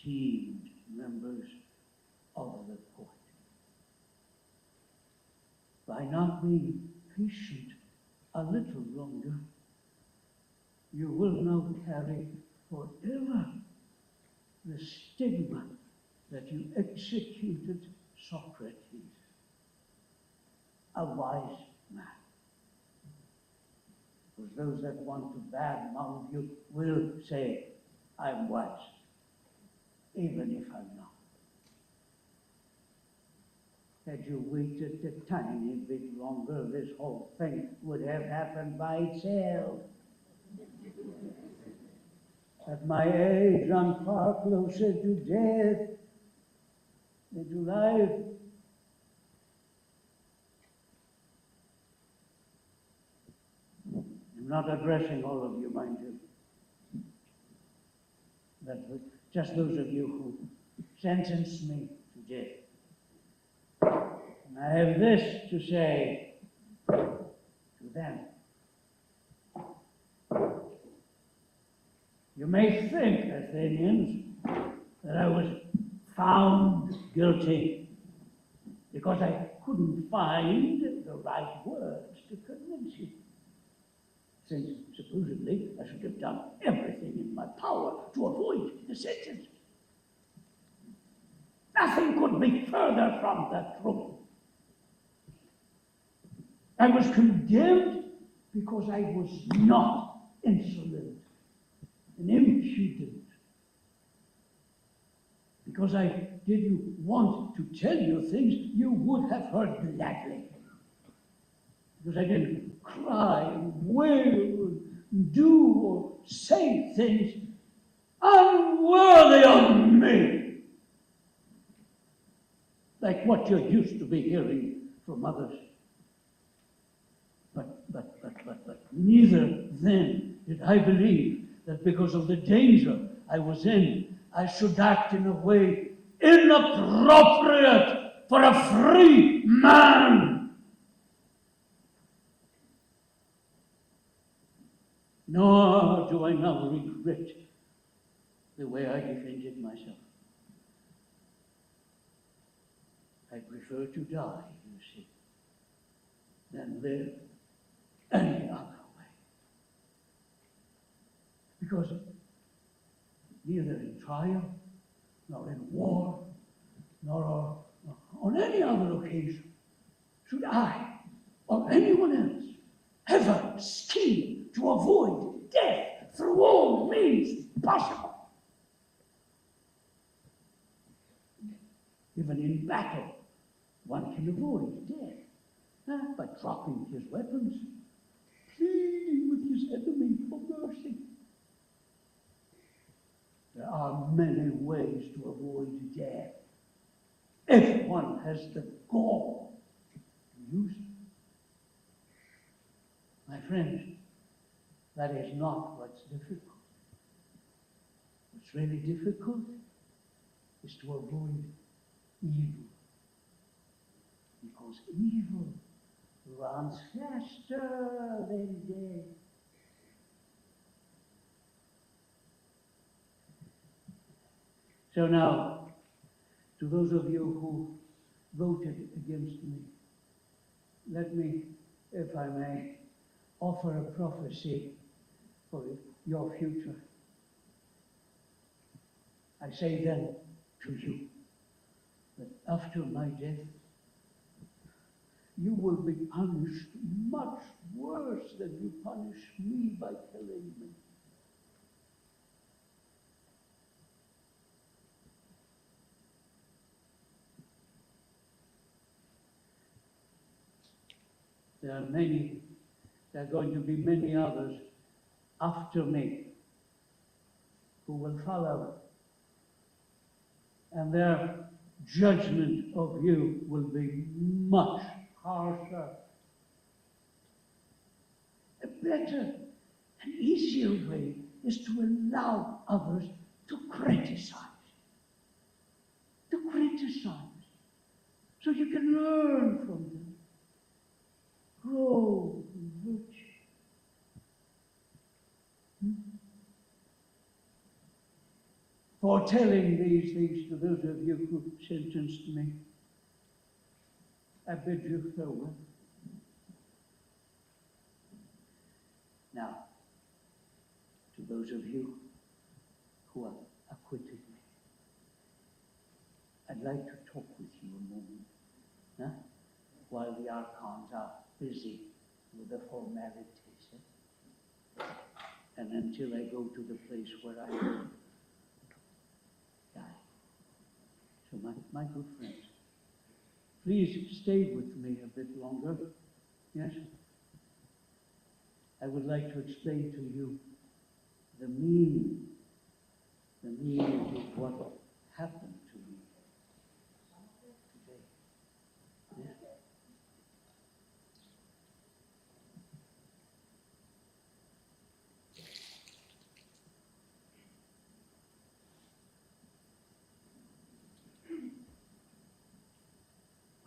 esteemed members of the court. By not being patient a little longer, you will now carry forever the stigma that you executed Socrates, a wise man. Because those that want to badmouth you will say, I'm wise, even if I'm not. Had you waited a tiny bit longer, this whole thing would have happened by itself. At my age, I'm far closer to death than to life. I'm not addressing all of you, mind you. But just those of you who sentenced me to death. And I have this to say to them. You may think, Athenians, that I was found guilty because I couldn't find the right words to convince you. Since supposedly I should have done everything in my power to avoid the sentence. Nothing could be further from the truth. I was condemned because I was not insolent and impudent. Because I didn't want to tell you things you would have heard gladly. Because I didn't cry and wail and do or say things unworthy of me, like what you're used to be hearing from others. But neither then did I believe that because of the danger I was in, I should act in a way inappropriate for a free man. Nor do I now regret the way I defended myself. I prefer to die, you see, than live any other way. Because neither in trial, nor in war, nor on any other occasion should I or anyone else ever scheme to avoid death through all means possible. Even in battle, one can avoid death by dropping his weapons, pleading with his enemy for mercy. There are many ways to avoid death if one has the gall to use it. My friends, that is not what's difficult. What's really difficult is to avoid evil. Because evil runs faster than death. So now, to those of you who voted against me, let me, if I may, offer a prophecy for your future. I say then to you that after my death, you will be punished much worse than you punished me by killing me. There are going to be many others after me who will follow. And their judgment of you will be much harsher. A better and easier way is to allow others to criticize. To criticize. So you can learn from them. Grow in virtue. for telling these things to those of you who sentenced me. I bid you farewell. Now, to those of you who have acquitted me, I'd like to talk with you a moment, while the archons are busy with the formalities. And until I go to the place where I will die. So my good friends, please stay with me a bit longer. Yes? I would like to explain to you the meaning of what happened to me today. Yeah?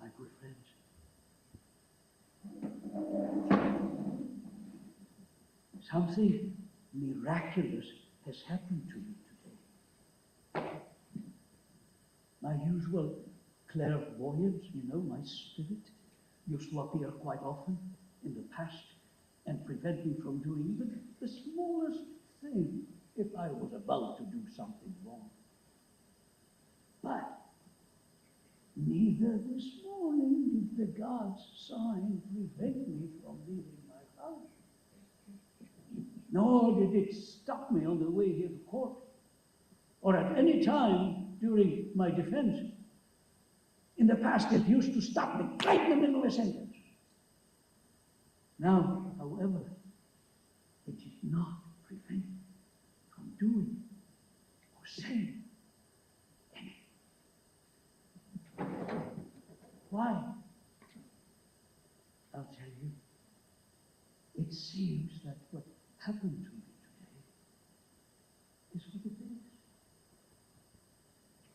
My good friends, something miraculous has happened to me today. My usual clairvoyance, my spirit, used to appear quite often in the past and prevent me from doing even the smallest thing if I was about to do something wrong. But neither this morning did the God's sign prevent me from leaving my house. Nor did it stop me on the way here to court, or at any time during my defense. In the past, it used to stop me right in the middle of a sentence. Now, however, it did not prevent me from doing or saying anything. Why? I'll tell you. It seems that what happened to me today is what it is.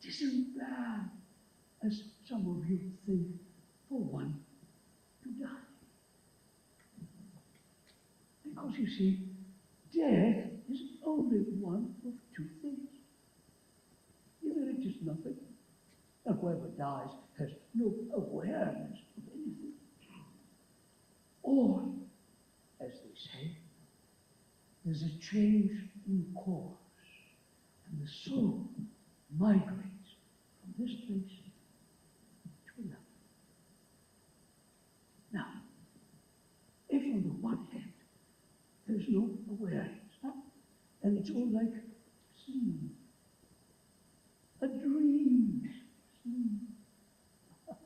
It isn't bad, as some of you think, for one to die. Because you see, death is only one of two things. Either it is nothing, and whoever dies has no awareness of anything. Or, as they say, there's a change in course, and the soul migrates from this place to another. Now, if on the one hand, there's no awareness, and it's all like sleep, a dream sleep.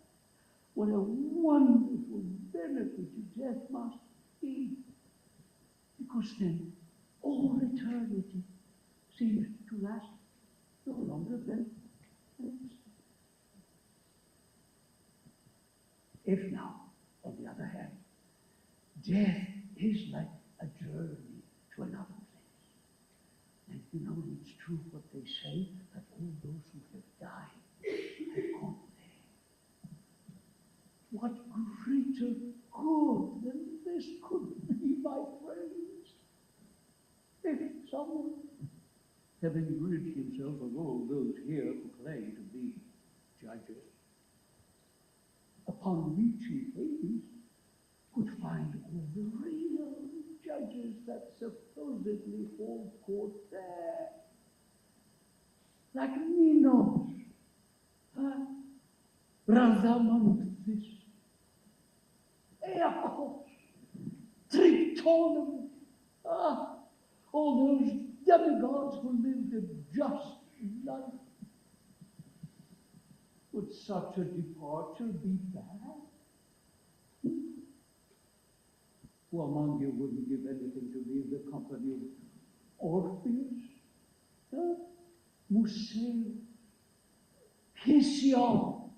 What a wonderful benefit to death must be, because then all eternity seems to last no longer than an instant. If now, on the other hand, death is like a journey to another place, then it's true what they say, that all those who have died have gone there. What greater good than this could be, my friends? If someone, having rid himself of all those here who claim to be judges, upon reaching Hades, could find all the real judges that supposedly hold court there, like Minos, Radamanthus, Aeacus, Tritonem, all those demigods who lived a just life. Would such a departure be bad? Who among you wouldn't give anything to leave the company of Orpheus, Museo, Hesiod,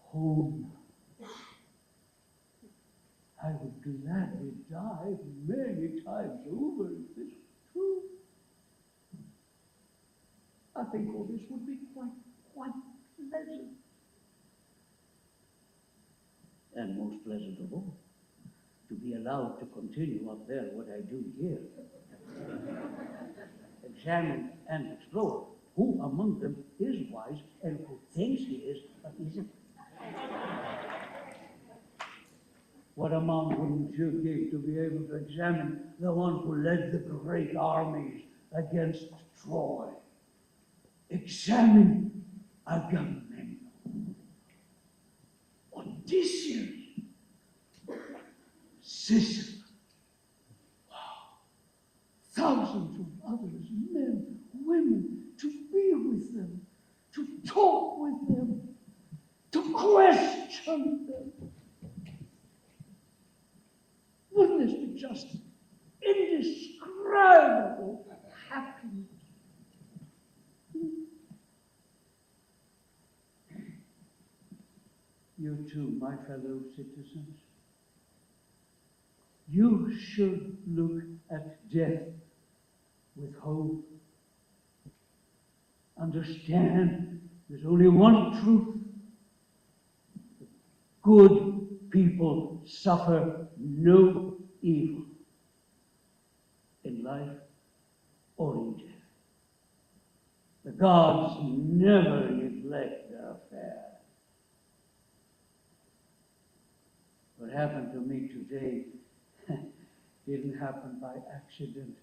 home? I would gladly die many times over if this was true. I think all this would be quite pleasant. And most pleasant of all, to be allowed to continue up there what I do here. examine and explore who among them is wise and who thinks he is, but isn't. What amount wouldn't you give to be able to examine the one who led the great armies against Troy? Examine Agamemnon, Odysseus, Sisyphus, thousands of others, men, women, to be with them, to talk with them, to question them. Wouldn't this be just indescribable happiness? You too, my fellow citizens, you should look at death with hope. Understand there's only one truth. Good people suffer no evil in life or in death. The gods never neglect their affairs. What happened to me today didn't happen by accident.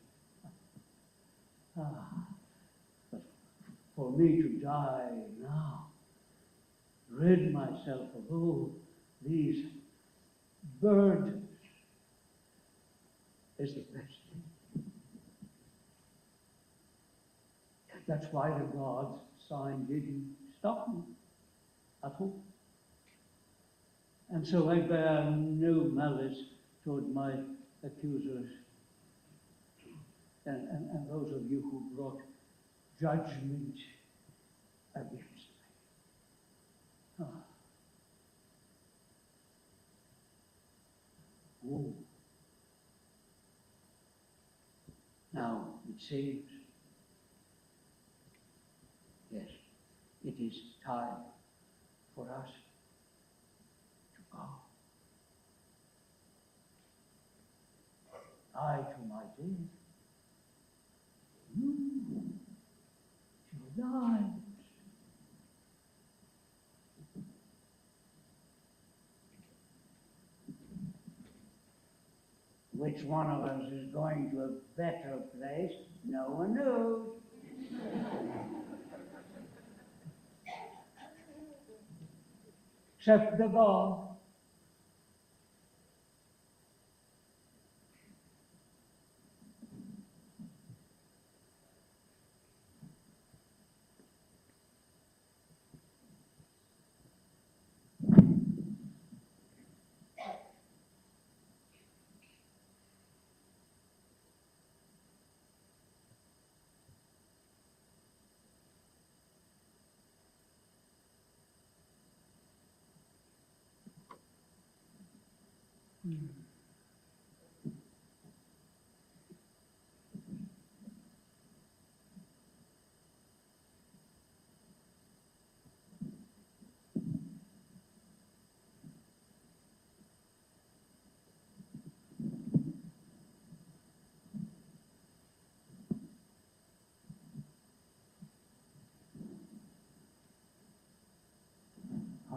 But for me to die now, rid myself of all these burdens, is the best thing. That's why the God's sign didn't stop me at all. And so I bear no malice toward my accusers and those of you who brought judgment against me. Oh. Now, it seems, yes, it is time for us to go. I to my death, you to your lives. Which one of us is going to a better place, no one knows. Except the God.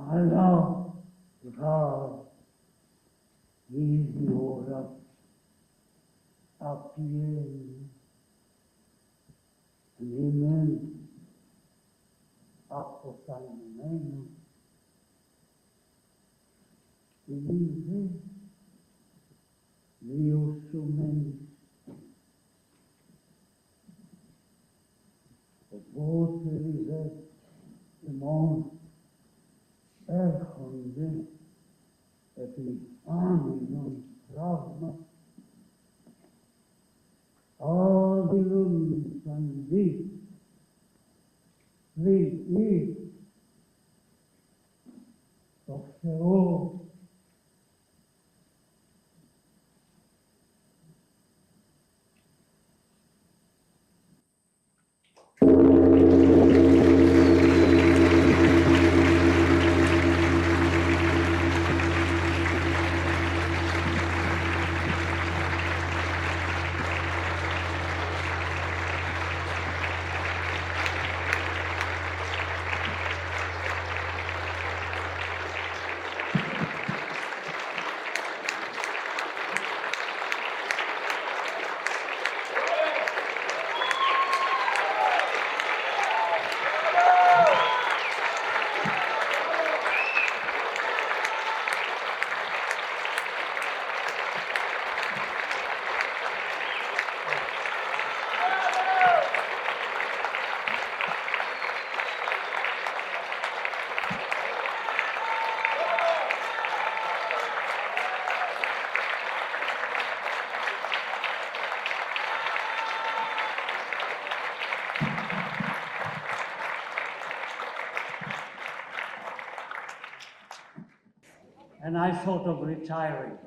Allah, God, easy ora, appieni, amen, apposanno, vive, Dio sumen, o voce vive, imon, erchonde, epi aminon trauma, adilum sandi, vi, Theo, and I thought of retiring.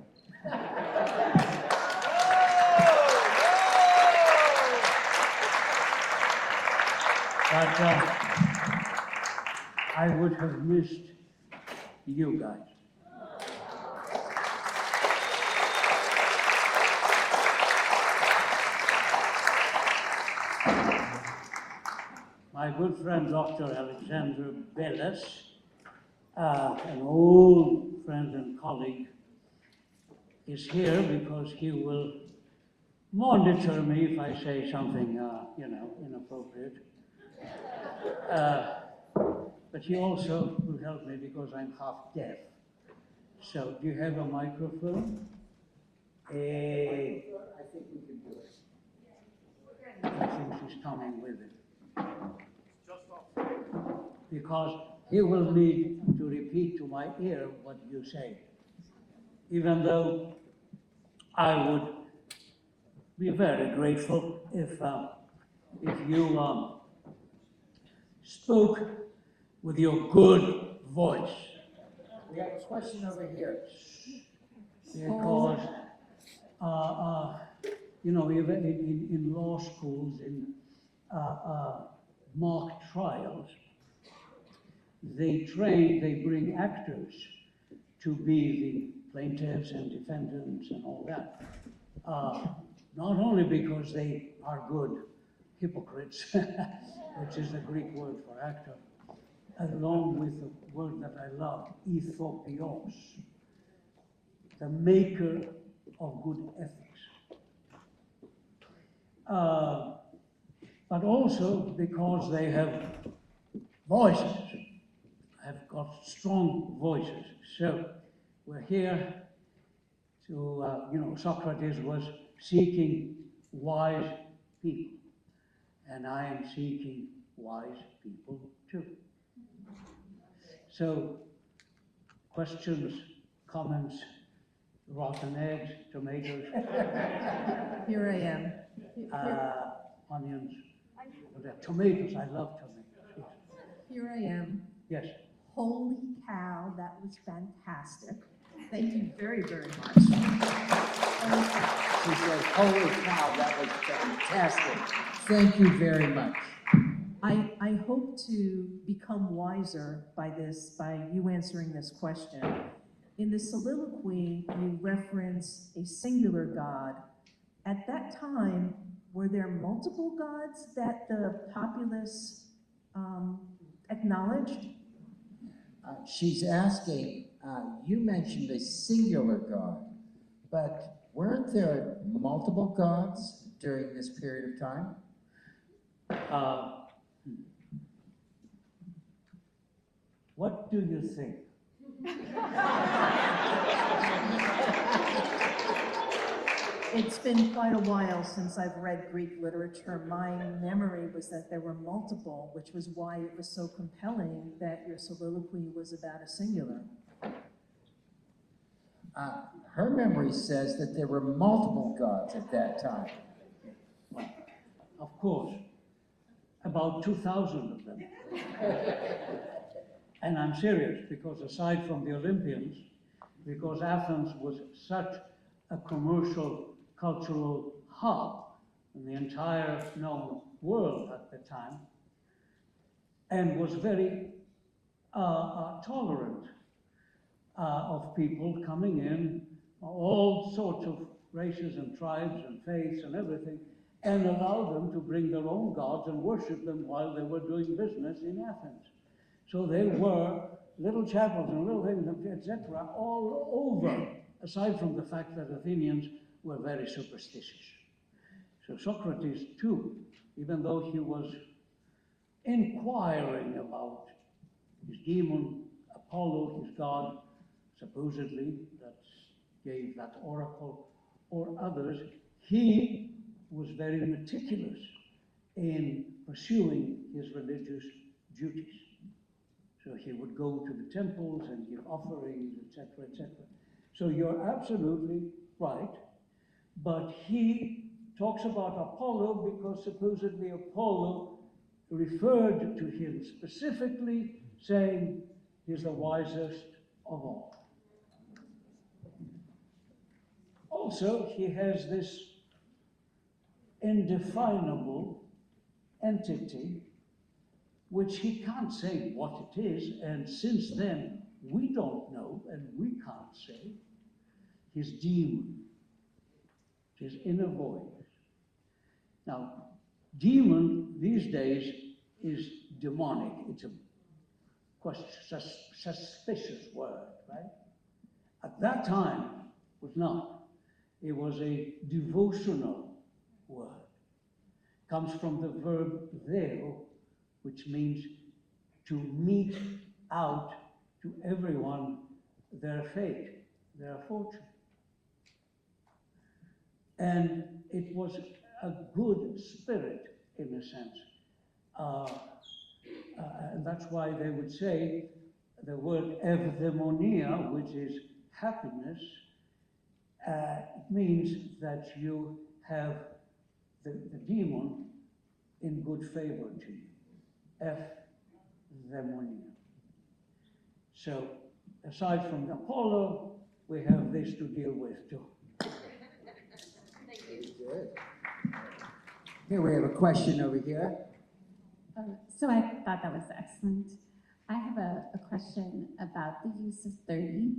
But I would have missed you guys. My good friend, Dr. Alexander Bellis, an old friend and colleague, is here because he will monitor me if I say something, inappropriate. But he also will help me because I'm half deaf. So, do you have a microphone? I think we can do it. I think she's coming with it. Because he will need to repeat to my ear what you say. Even though I would be very grateful if you spoke with your good voice. We have a question over here. Because, even in law schools, in mock trials, they bring actors to be the plaintiffs and defendants and all that. Not only because they are good hypocrites, which is the Greek word for actor, along with the word that I love, ethiopios, the maker of good ethics. But also because they have voices, have got strong voices. So we're here to, Socrates was seeking wise people, and I am seeking wise people too. So, questions, comments, rotten eggs, tomatoes, Here I am. onions, tomatoes, I love tomatoes. Yes. Here I am. Yes. Holy cow, that was fantastic. Thank you very, very much. She says, holy cow, that was fantastic. Thank you very much. I hope to become wiser by you answering this question. In the soliloquy, you reference a singular God. At that time, were there multiple gods that the populace acknowledged? She's asking, you mentioned a singular God, but weren't there multiple gods during this period of time? What do you think? It's been quite a while since I've read Greek literature. My memory was that there were multiple, which was why it was so compelling that your soliloquy was about a singular. Her memory says that there were multiple gods at that time. Well, of course, about 2,000 of them. And I'm serious, because aside from the Olympians, because Athens was such a commercial, cultural hub in the entire known world at the time, and was very tolerant of people coming in, all sorts of races and tribes and faiths and everything, and allowed them to bring their own gods and worship them while they were doing business in Athens. So there were little chapels and little things, etc., all over, aside from the fact that Athenians were very superstitious. So Socrates, too, even though he was inquiring about his demon, Apollo, his god, supposedly, that gave that oracle, or others, he was very meticulous in pursuing his religious duties. So he would go to the temples and give offerings, etc., etc. So you're absolutely right, but he talks about Apollo because supposedly Apollo referred to him specifically, saying he's the wisest of all. Also, he has this indefinable entity which he can't say what it is, and since then we don't know and we can't say, his demon, his inner voice. Now, demon these days is demonic. It's a quite suspicious word, right? At that time, it was not. It was a devotional word. Comes from the verb theo, which means to mete out to everyone their fate, their fortune. And it was a good spirit, in a sense. And that's why they would say the word eudaimonia, which is happiness, means that you have the demon in good favor to you. Eudaimonia. So, aside from Apollo, we have this to deal with too. Thank you. Good. Here we have a question over here. So I thought that was excellent. I have a question about the use of 30.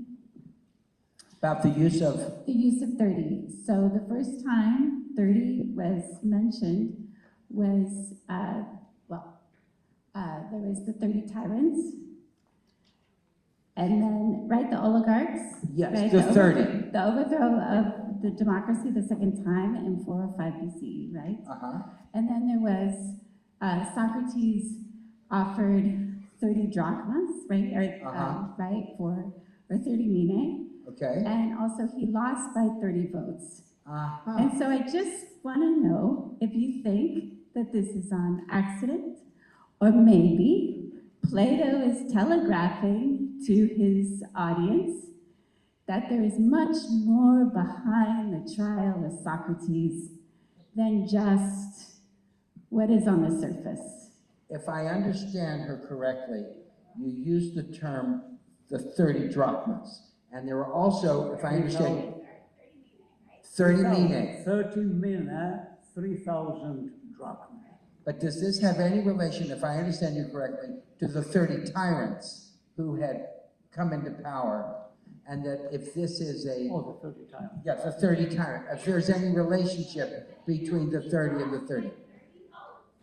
About the use of? The use of 30. So the first time 30 was mentioned was, there was the 30 tyrants. And then, right, the oligarchs? Yes, right, the 30. The overthrow of the democracy the second time in 405 BC, right? Uh-huh. And then there was Socrates offered 30 drachmas, right? Right, or 30 minae. Okay. And also he lost by 30 votes. Uh-huh. And so I just want to know if you think that this is on accident, or maybe Plato is telegraphing to his audience that there is much more behind the trial of Socrates than just what is on the surface. If I understand her correctly, you used the term the 30 drachmas. And there were also, if I understand, 30 minae. 30 minae, 3,000 drachmas. But does this have any relation, if I understand you correctly, to the 30 tyrants who had come into power? And that if this is a... Oh, the 30 tyrants. Yeah, the 30 tyrants. If there's any relationship between the 30 and the 30.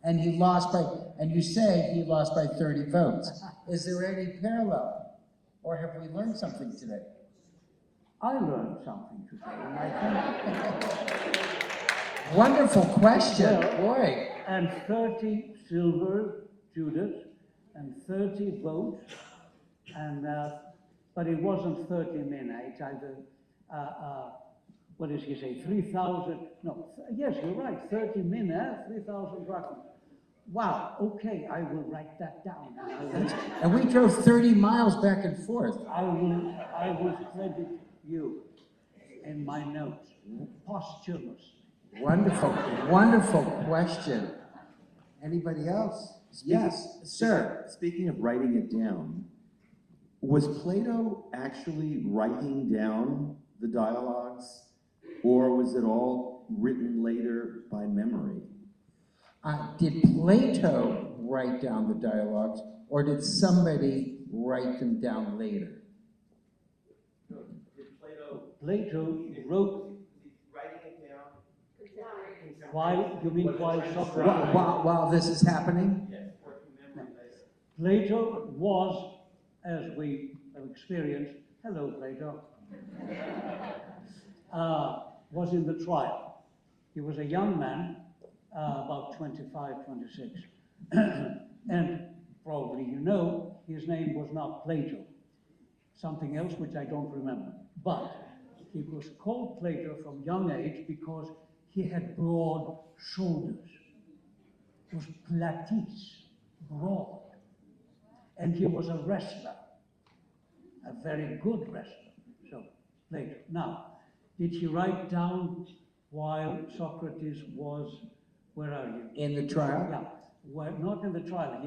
And he lost by, and you say he lost by 30 votes. Is there any parallel? Or have we learned something today? I learned something today, and I think... Wonderful question, Well, boy. And 30 silver Judas, and 30 votes, and but it wasn't 30 minae, it's either, what does he say, 3,000, no, yes, you're right, 30 minae, 3,000 drachmas. Wow, okay, I will write that down. And we drove 30 miles back and forth. I will credit you in my notes, posthumous. Wonderful, wonderful question. Anybody else? Yes, sir. Speaking of writing it down, was Plato actually writing down the dialogues, or was it all written later by memory? Did Plato write down the dialogues, or did somebody write them down later? Plato wrote. Writing it down? Why? You mean while Socrates? While this is happening? Yes, working memory based. Plato was, as we have experienced, hello Plato, was in the trial. He was a young man, about 25, 26. And probably you know, his name was not Plato. Something else which I don't remember. But he was called Plato from young age because he had broad shoulders. It was platis, broad. And he was a wrestler, a very good wrestler. So, Plato. Now, did he write down while Socrates was, where are you? In the trial? Yeah, well, not in the trial.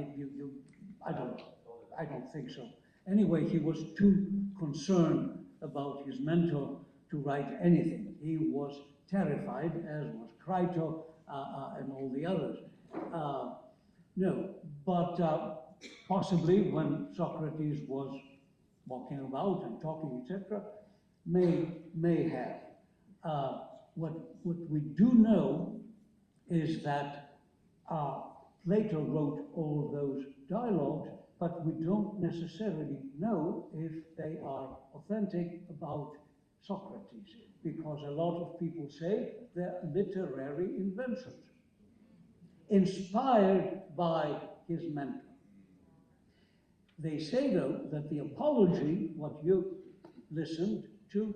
I don't think so. Anyway, he was too concerned about his mental to write anything. He was terrified, as was Crito and all the others. No, but possibly when Socrates was walking about and talking, etc., may have. What we do know is that Plato wrote all those dialogues, but we don't necessarily know if they are authentic about Socrates, because a lot of people say they're literary inventions, inspired by his mentor. They say, though, that the Apology, what you listened to,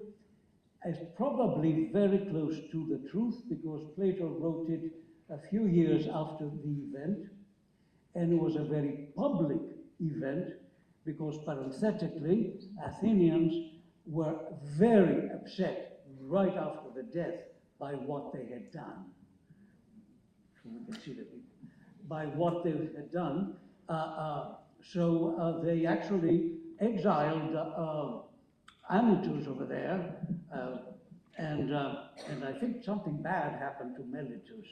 is probably very close to the truth, because Plato wrote it a few years after the event, and it was a very public event, because parenthetically, Athenians were very upset right after the death by what they had done. So we can see the people. By what they had done. So they actually exiled Anytus over there, and I think something bad happened to Melitus.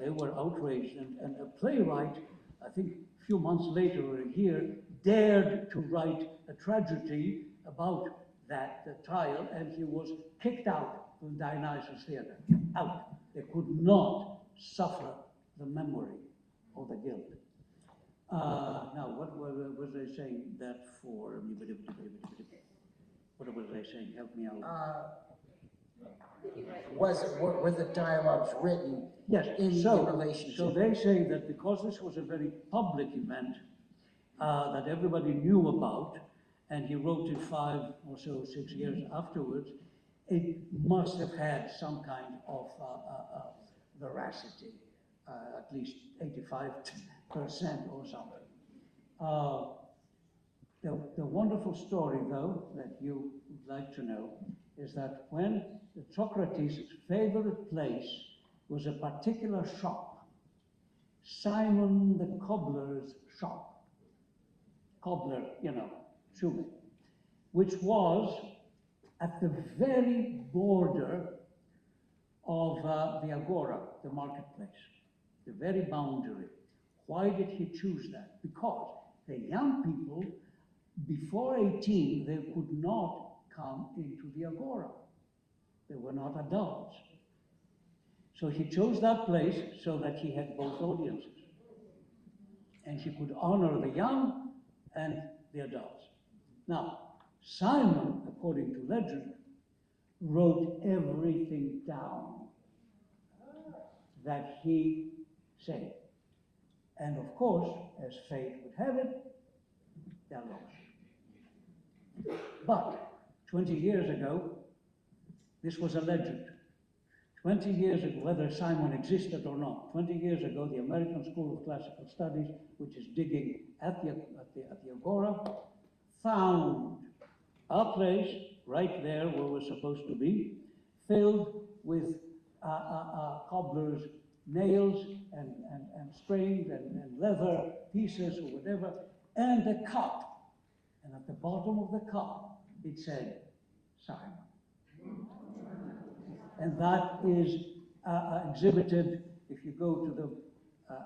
They were outraged, and a playwright, I think a few months later or a year, dared to write a tragedy about the trial, and he was kicked out from Dionysus Theatre. Out. They could not suffer the memory of the guilt. Now, what was I saying that for? What was I saying? Help me out. Were the dialogues written in relationship? So they say that because this was a very public event that everybody knew about, and he wrote it 5 or so 6 years afterwards, it must have had some kind of veracity, at least 85% or something. The wonderful story, though, that you would like to know, is that when Socrates' favorite place was a particular shop, Simon the cobbler's shop, cobbler, you know, shoemaker, which was at the very border of the agora, the marketplace, the very boundary. Why did he choose that? Because the young people, before 18, they could not come into the agora. They were not adults. So he chose that place so that he had both audiences. And he could honor the young and the adults. Now, Simon, according to legend, wrote everything down that he said. And of course, as fate would have it, they're lost. But 20 years ago, this was a legend. 20 years ago, whether Simon existed or not, 20 years ago, the American School of Classical Studies, which is digging at the agora, found a place right there where we're supposed to be, filled with cobbler's nails and springs and leather pieces or whatever, and a cup. And at the bottom of the cup, it said, Simon. And that is exhibited, if you go to the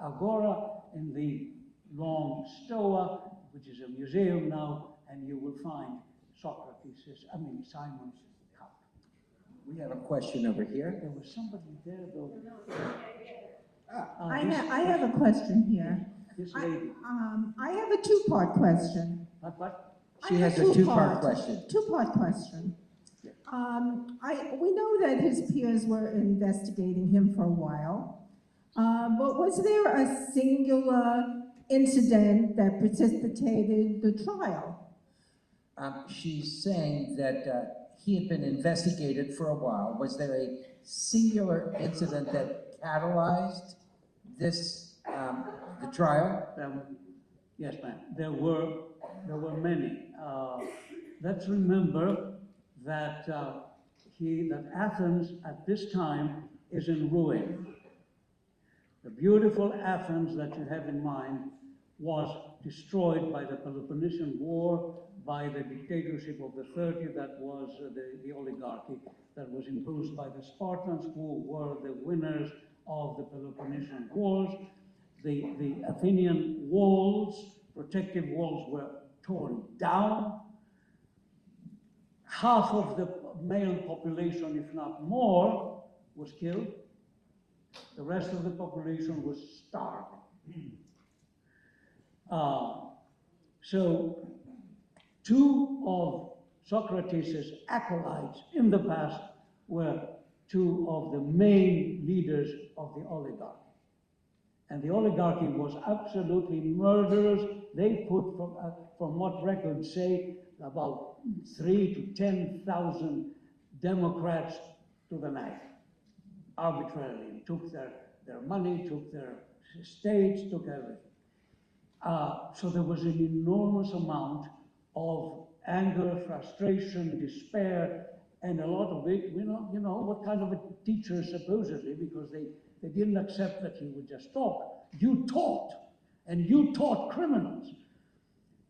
agora, in the long stoa, which is a museum now, and you will find Simon's cup. We have a question over here. There was somebody there, though. I have a question here. This lady. I have a two-part question. What? She has a two-part question. Two-part question. We know that his peers were investigating him for a while, but was there a singular incident that precipitated the trial? She's saying that he had been investigated for a while. Was there a singular incident that catalyzed this, the trial? Yes, ma'am. There were many. Let's remember that Athens at this time is in ruin. The beautiful Athens that you have in mind was destroyed by the Peloponnesian War, by the dictatorship of the 30, that was the oligarchy that was imposed by the Spartans, who were the winners of the Peloponnesian Wars. The Athenian walls, protective walls, were torn down. Half of the male population, if not more, was killed. The rest of the population was starved. So, two of Socrates' acolytes in the past were two of the main leaders of the oligarchy. And the oligarchy was absolutely murderous. They put, from what records say, about 3,000 to 10,000 Democrats to the knife, arbitrarily. Took their money, took their estates, took everything. So there was an enormous amount of anger, frustration, despair, and a lot of it, you know what kind of a teacher supposedly, because they didn't accept that he would just talk. You taught, and you taught criminals.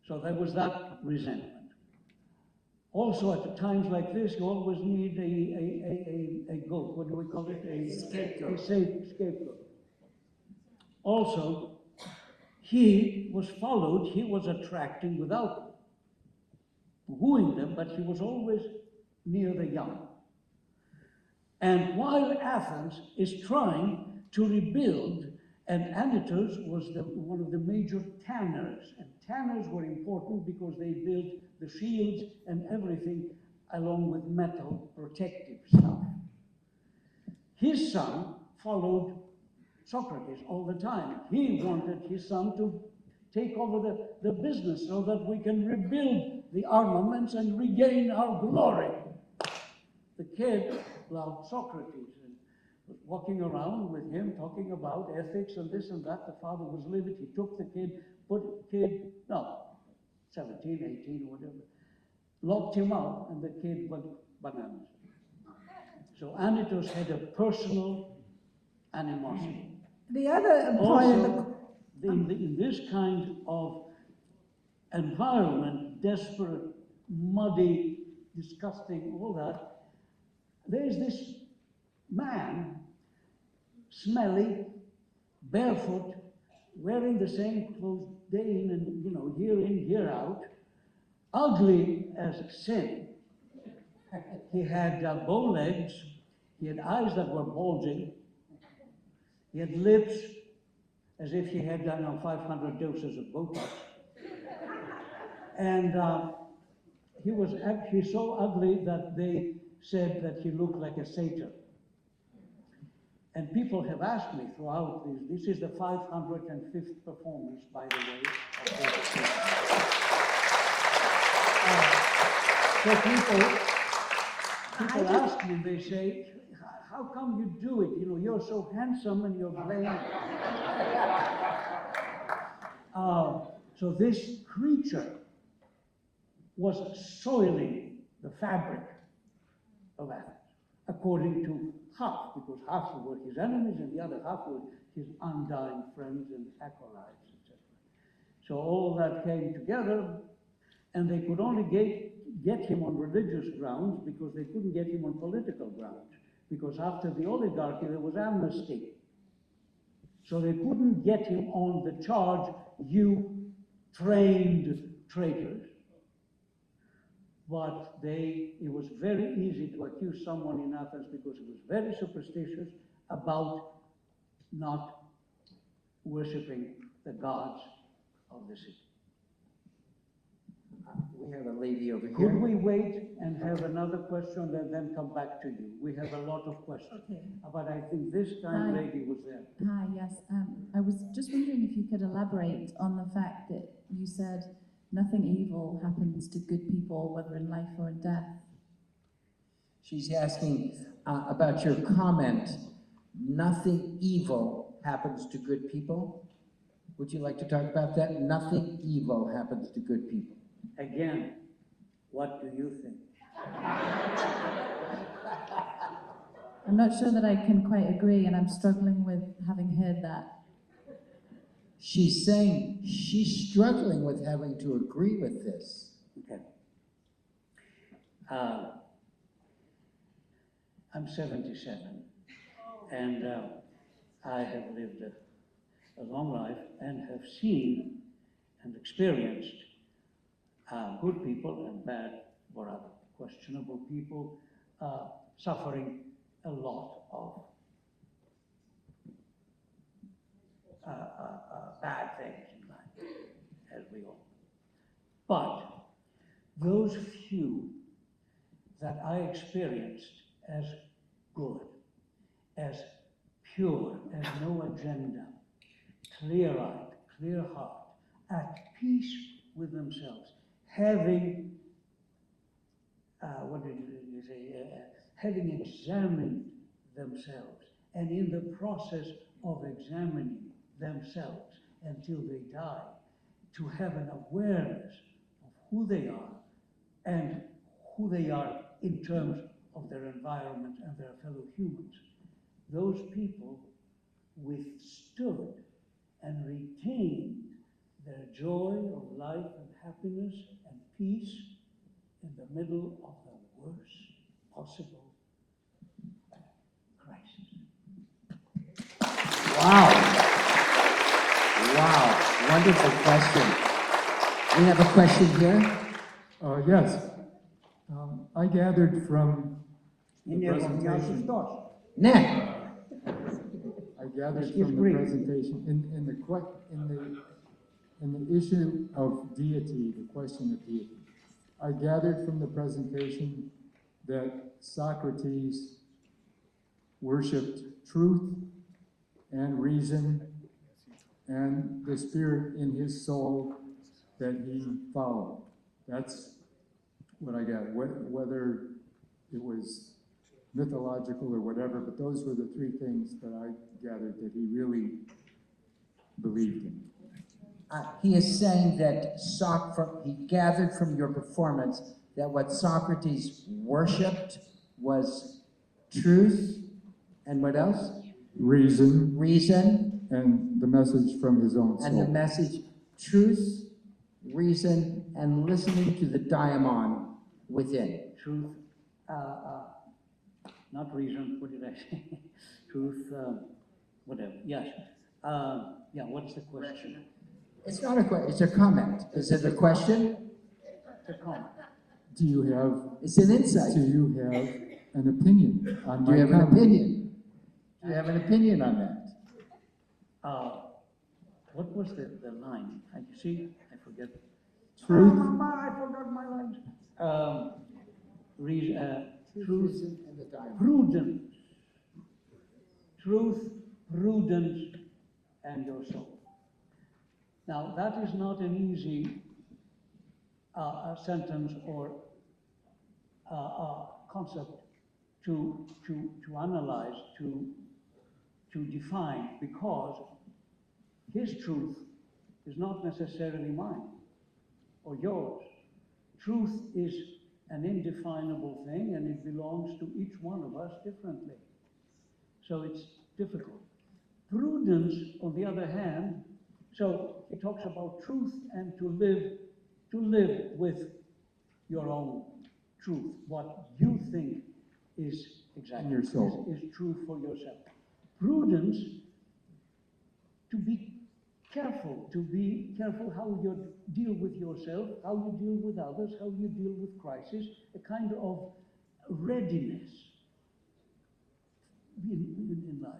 So there was that resentment. Also, at times like this, you always need a goat. What do we call it? A scapegoat. A scapegoat. Also, he was followed, he was attracting without wooing them, but he was always near the young. And while Athens is trying to rebuild, and Anytos was one of the major tanners, and tanners were important because they built the shields and everything along with metal protective stuff. His son followed Socrates all the time. He wanted his son to take over the business so that we can rebuild the armaments and regain our glory. The kid loved Socrates and was walking around with him, talking about ethics and this and that. The father was livid. He took the kid, 17, 18, whatever, locked him out, and the kid went bananas. So Anytos had a personal animosity. The other part of the... Also, in this kind of environment, desperate, muddy, disgusting, all that, there's this man, smelly, barefoot, wearing the same clothes day in and year in, year out, ugly as sin. He had bow legs, he had eyes that were bulging, he had lips as if he had done 500 doses of Botox. And he was actually so ugly that they said that he looked like a satyr. And people have asked me throughout this is the 505th performance, by the way, of this. So people ask me, they say, how come you do it? You're so handsome and you're playing. So this creature was soiling the fabric of Athens, according to half, because half were his enemies and the other half were his undying friends and acolytes, etc. So all that came together, and they could only get him on religious grounds because they couldn't get him on political grounds, because after the oligarchy there was amnesty. So they couldn't get him on the charge, you trained traitors. But it was very easy to accuse someone in Athens because he was very superstitious about not worshiping the gods of the city. We have a lady over here. Could we wait and have another question and then come back to you? We have a lot of questions. Okay. But I think this kind Hi. lady was there. Hi, yes. I was just wondering if you could elaborate on the fact that you said nothing evil happens to good people, whether in life or in death. She's asking about your comment, nothing evil happens to good people. Would you like to talk about that? Nothing evil happens to good people. Again, what do you think? I'm not sure that I can quite agree, and I'm struggling with having heard that. She's saying she's struggling with having to agree with this. Okay. I'm 77, and I have lived a long life and have seen and experienced good people and bad or other questionable people suffering a lot of bad things in life, as we all. But those few that I experienced as good, as pure, as no agenda, clear-eyed, clear-hearted, at peace with themselves, having, what did you say, having examined themselves, and in the process of examining themselves until they die, to have an awareness of who they are and who they are in terms of their environment and their fellow humans. Those people withstood and retained their joy of life and happiness and peace in the middle of the worst possible crisis. Wow. Wow. Wonderful question. We have a question here. Yes. I gathered from the presentation. Nick. I gathered from the presentation in the issue of deity, the question of deity. I gathered from the presentation that Socrates worshipped truth and reason and the spirit in his soul that he followed. That's what I got. Whether it was mythological or whatever, but those were the three things that I gathered that he really believed in. He is saying that he gathered from your performance that what Socrates worshipped was truth and what else? Reason. Reason. And the message from his own soul. And the message, truth, reason, and listening to the daimon within. Truth, not reason, what did I say? Truth, whatever, yes. Yeah, what's the question? It's not a question, it's a comment. Is it a question? It's a comment. Do you have... It's an insight. Do you have an opinion on Do you have an opinion? Do you have an opinion on that? What was the line? You see, I forget. Truth. I forgot my lines. Truth, and the daimon. prudence. Truth, prudence, and your soul. Now, that is not an easy sentence or concept to analyze, to define, because his truth is not necessarily mine or yours. Truth is an indefinable thing, and it belongs to each one of us differently. So it's difficult. Prudence, on the other hand, so he talks about truth and to live with your own truth, what you think is exactly your soul. is true for yourself. Prudence, to be careful how you deal with yourself, how you deal with others, how you deal with crisis, a kind of readiness in life.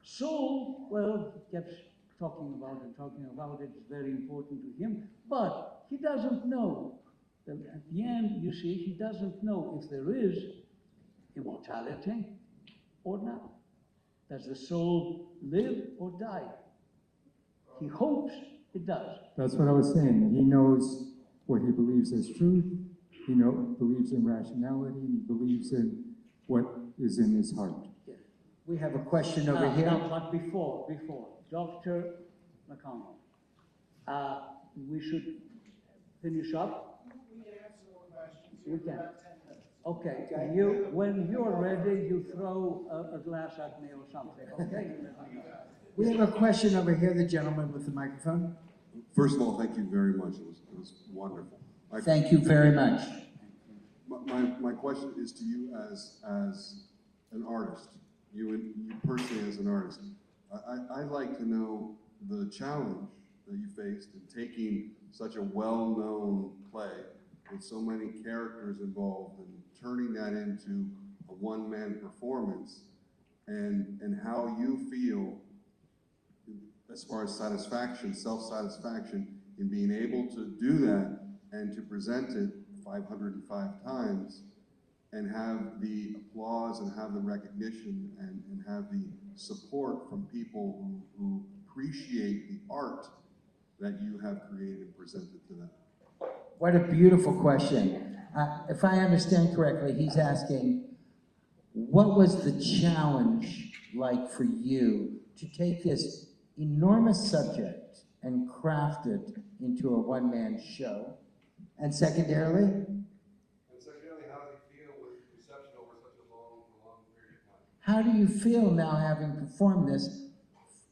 Soul, well, he kept talking about it, it's very important to him, but he doesn't know. At the end, you see, he doesn't know if there is immortality or not. Does the soul live or die? He hopes it does. That's what I was saying. He knows what he believes is truth. He believes in rationality. He believes in what is in his heart. Yes. We have a question over here. But before, Dr. McConnell, we should finish up. We can. Okay. When you're ready, you throw a glass at me or something. Okay. We have a question over here. The gentleman with the microphone. First of all, thank you very much. It was wonderful. Thank you very much. my question is to you as an artist, you personally as an artist. I'd like to know the challenge that you faced in taking such a well-known play with so many characters involved and turning that into a one-man performance, and how you feel as far as satisfaction, self-satisfaction in being able to do that and to present it 505 times and have the applause and have the recognition and have the support from people who appreciate the art that you have created and presented to them. What a beautiful question. If I understand correctly, he's asking, what was the challenge like for you to take this enormous subject and craft it into a one-man show? And secondarily? And secondarily, how does he feel with reception over such a long period of time? How do you feel now having performed this?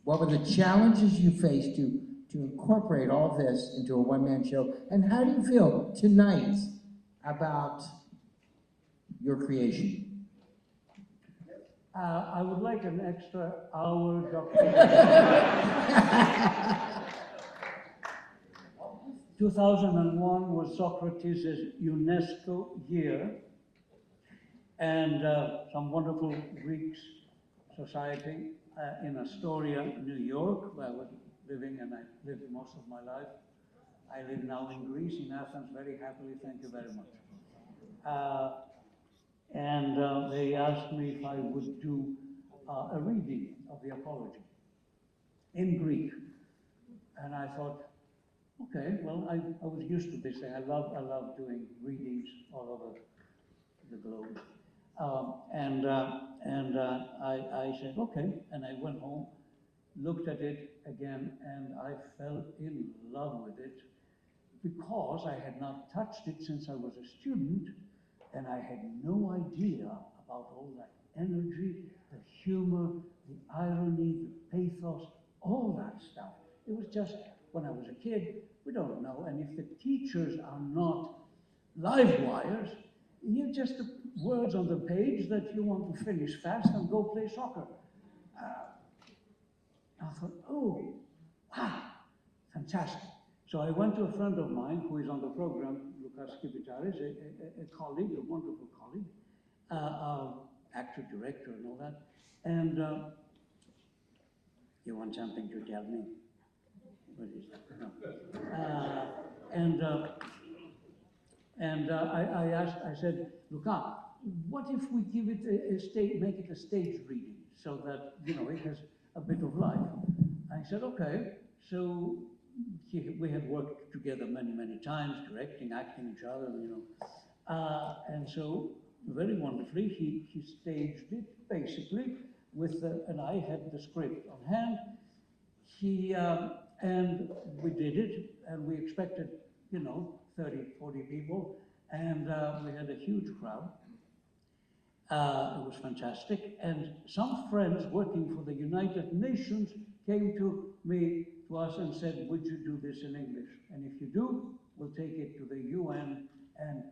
What were the challenges you faced to incorporate all this into a one-man show? And how do you feel tonight about your creation? I would like an extra hour, Dr. 2001 was Socrates' UNESCO year, and some wonderful Greek society in Astoria, New York, where I was living, and I lived most of my life. I live now in Greece, in Athens, very happily, thank you very much. And they asked me if I would do a reading of the Apology in Greek. And I thought, okay, well, I was used to this thing. I love doing readings all over the globe. I said, okay, and I went home, looked at it again, and I fell in love with it because I had not touched it since I was a student, and I had no idea about all that energy, the humor, the irony, the pathos, all that stuff. It was just, when I was a kid, we don't know, and if the teachers are not live wires, you're just the words on the page that you want to finish fast and go play soccer. I thought, oh, wow, fantastic. So I went to a friend of mine who is on the program, Loukas, Skipitaris, a colleague, a wonderful colleague, actor, director, and all that. And you want something to tell me? What is that? No. I said, Loukas, what if we give it make it a stage reading so that, you know, it has a bit of life? I said, okay. So we had worked together many, many times, directing, acting each other, you know. And so, very wonderfully, he staged it, basically, with, and I had the script on hand. And we did it, and we expected, you know, 30, 40 people, and we had a huge crowd. It was fantastic, and some friends working for the United Nations came to us and said, would you do this in English? And if you do, we'll take it to the UN and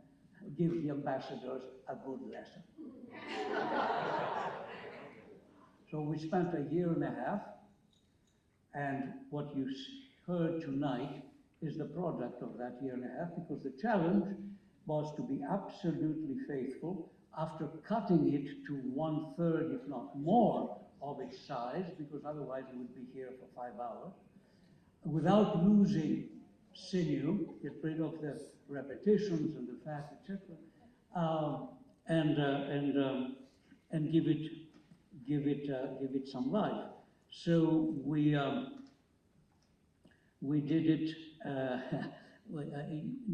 give the ambassadors a good lesson. So we spent a year and a half, and what you heard tonight is the product of that year and a half, because the challenge was to be absolutely faithful after cutting it to 1/3, if not more, of its size, because otherwise we would be here for 5 hours, without losing sinew, get rid of the repetitions and the fat, etc., and give it some life. So we did it.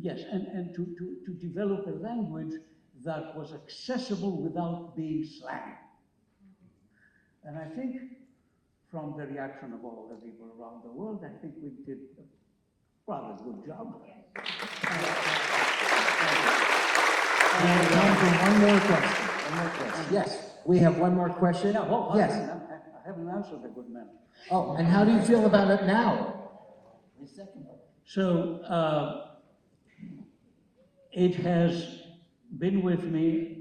Yes, and to develop a language that was accessible without being slang. And I think, from the reaction of all the people around the world, I think we did a rather good job. One more question. Yes, we have one more question. Yeah, well, yes. I haven't answered the good man. Oh, and how do you feel about it now? So, it has been with me.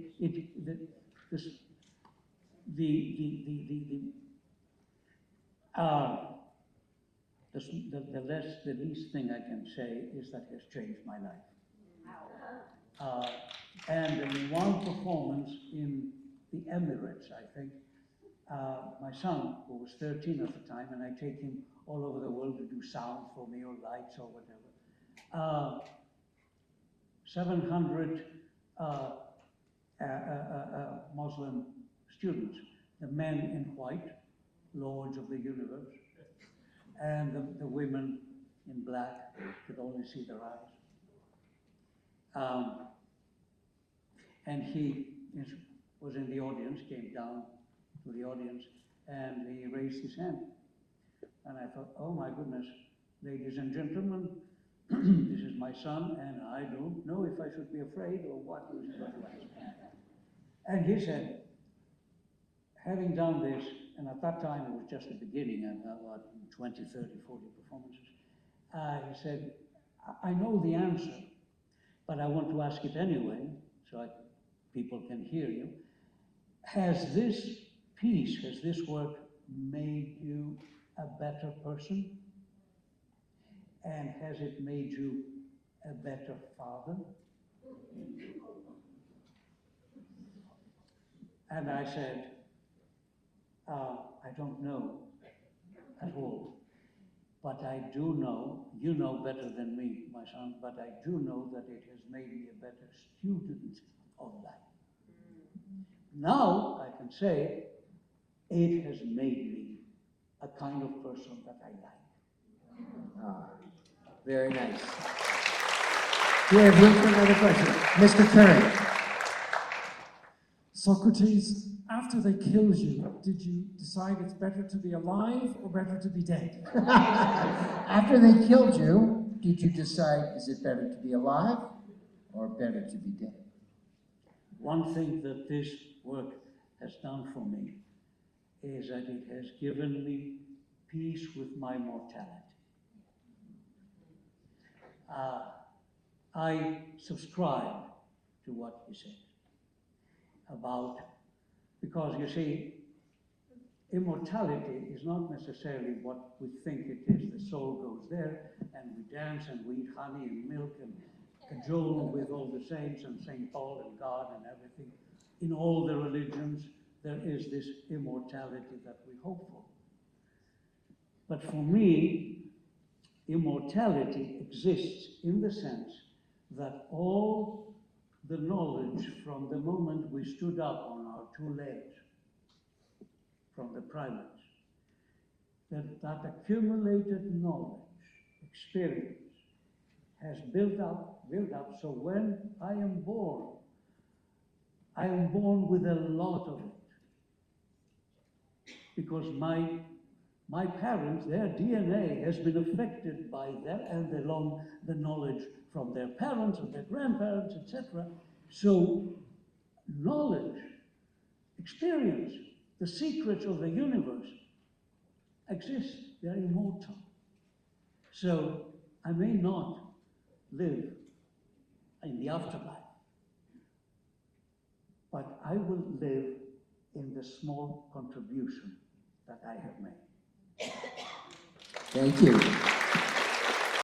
The least thing I can say is that has changed my life. And in one performance in the Emirates, I think, my son, who was 13 at the time, and I take him all over the world to do sound for me or lights or whatever. 700 Muslim students, the men in white, lords of the universe, and the women in black, could only see their eyes. And he was in the audience, came down to the audience, and he raised his hand. And I thought, oh my goodness, ladies and gentlemen, this is my son, and I don't know if I should be afraid or what he was going to ask. And he said, having done this, and at that time it was just the beginning, about 20, 30, 40 performances, he said, I know the answer, but I want to ask it anyway, so people can hear you. Has this piece, has this work made you a better person? And has it made you a better father? And I said, I don't know at all. But I do know, you know better than me, my son, but I do know that it has made me a better student of life. Now I can say it has made me a kind of person that I like. Very nice. We have room for another question. Mr. Curry. Socrates, after they killed you, did you decide it's better to be alive or better to be dead? After they killed you, did you decide, is it better to be alive or better to be dead? One thing that this work has done for me is that it has given me peace with my mortality. I subscribe to what he said about, because you see, immortality is not necessarily what we think it is. The soul goes there, and we dance, and we eat honey and milk, and cajole with all the saints, and St. Paul, and God, and everything. In all the religions, there is this immortality that we hope for. But for me, immortality exists in the sense that all the knowledge from the moment we stood up on our two legs, from the primates, that accumulated knowledge, experience, has built up, so when I am born with a lot of it. Because my parents, their DNA has been affected by that, and the knowledge from their parents and their grandparents, etc. So knowledge, experience, the secrets of the universe exist. They're immortal. So I may not live in the afterlife, but I will live in the small contribution that I have made. Thank you.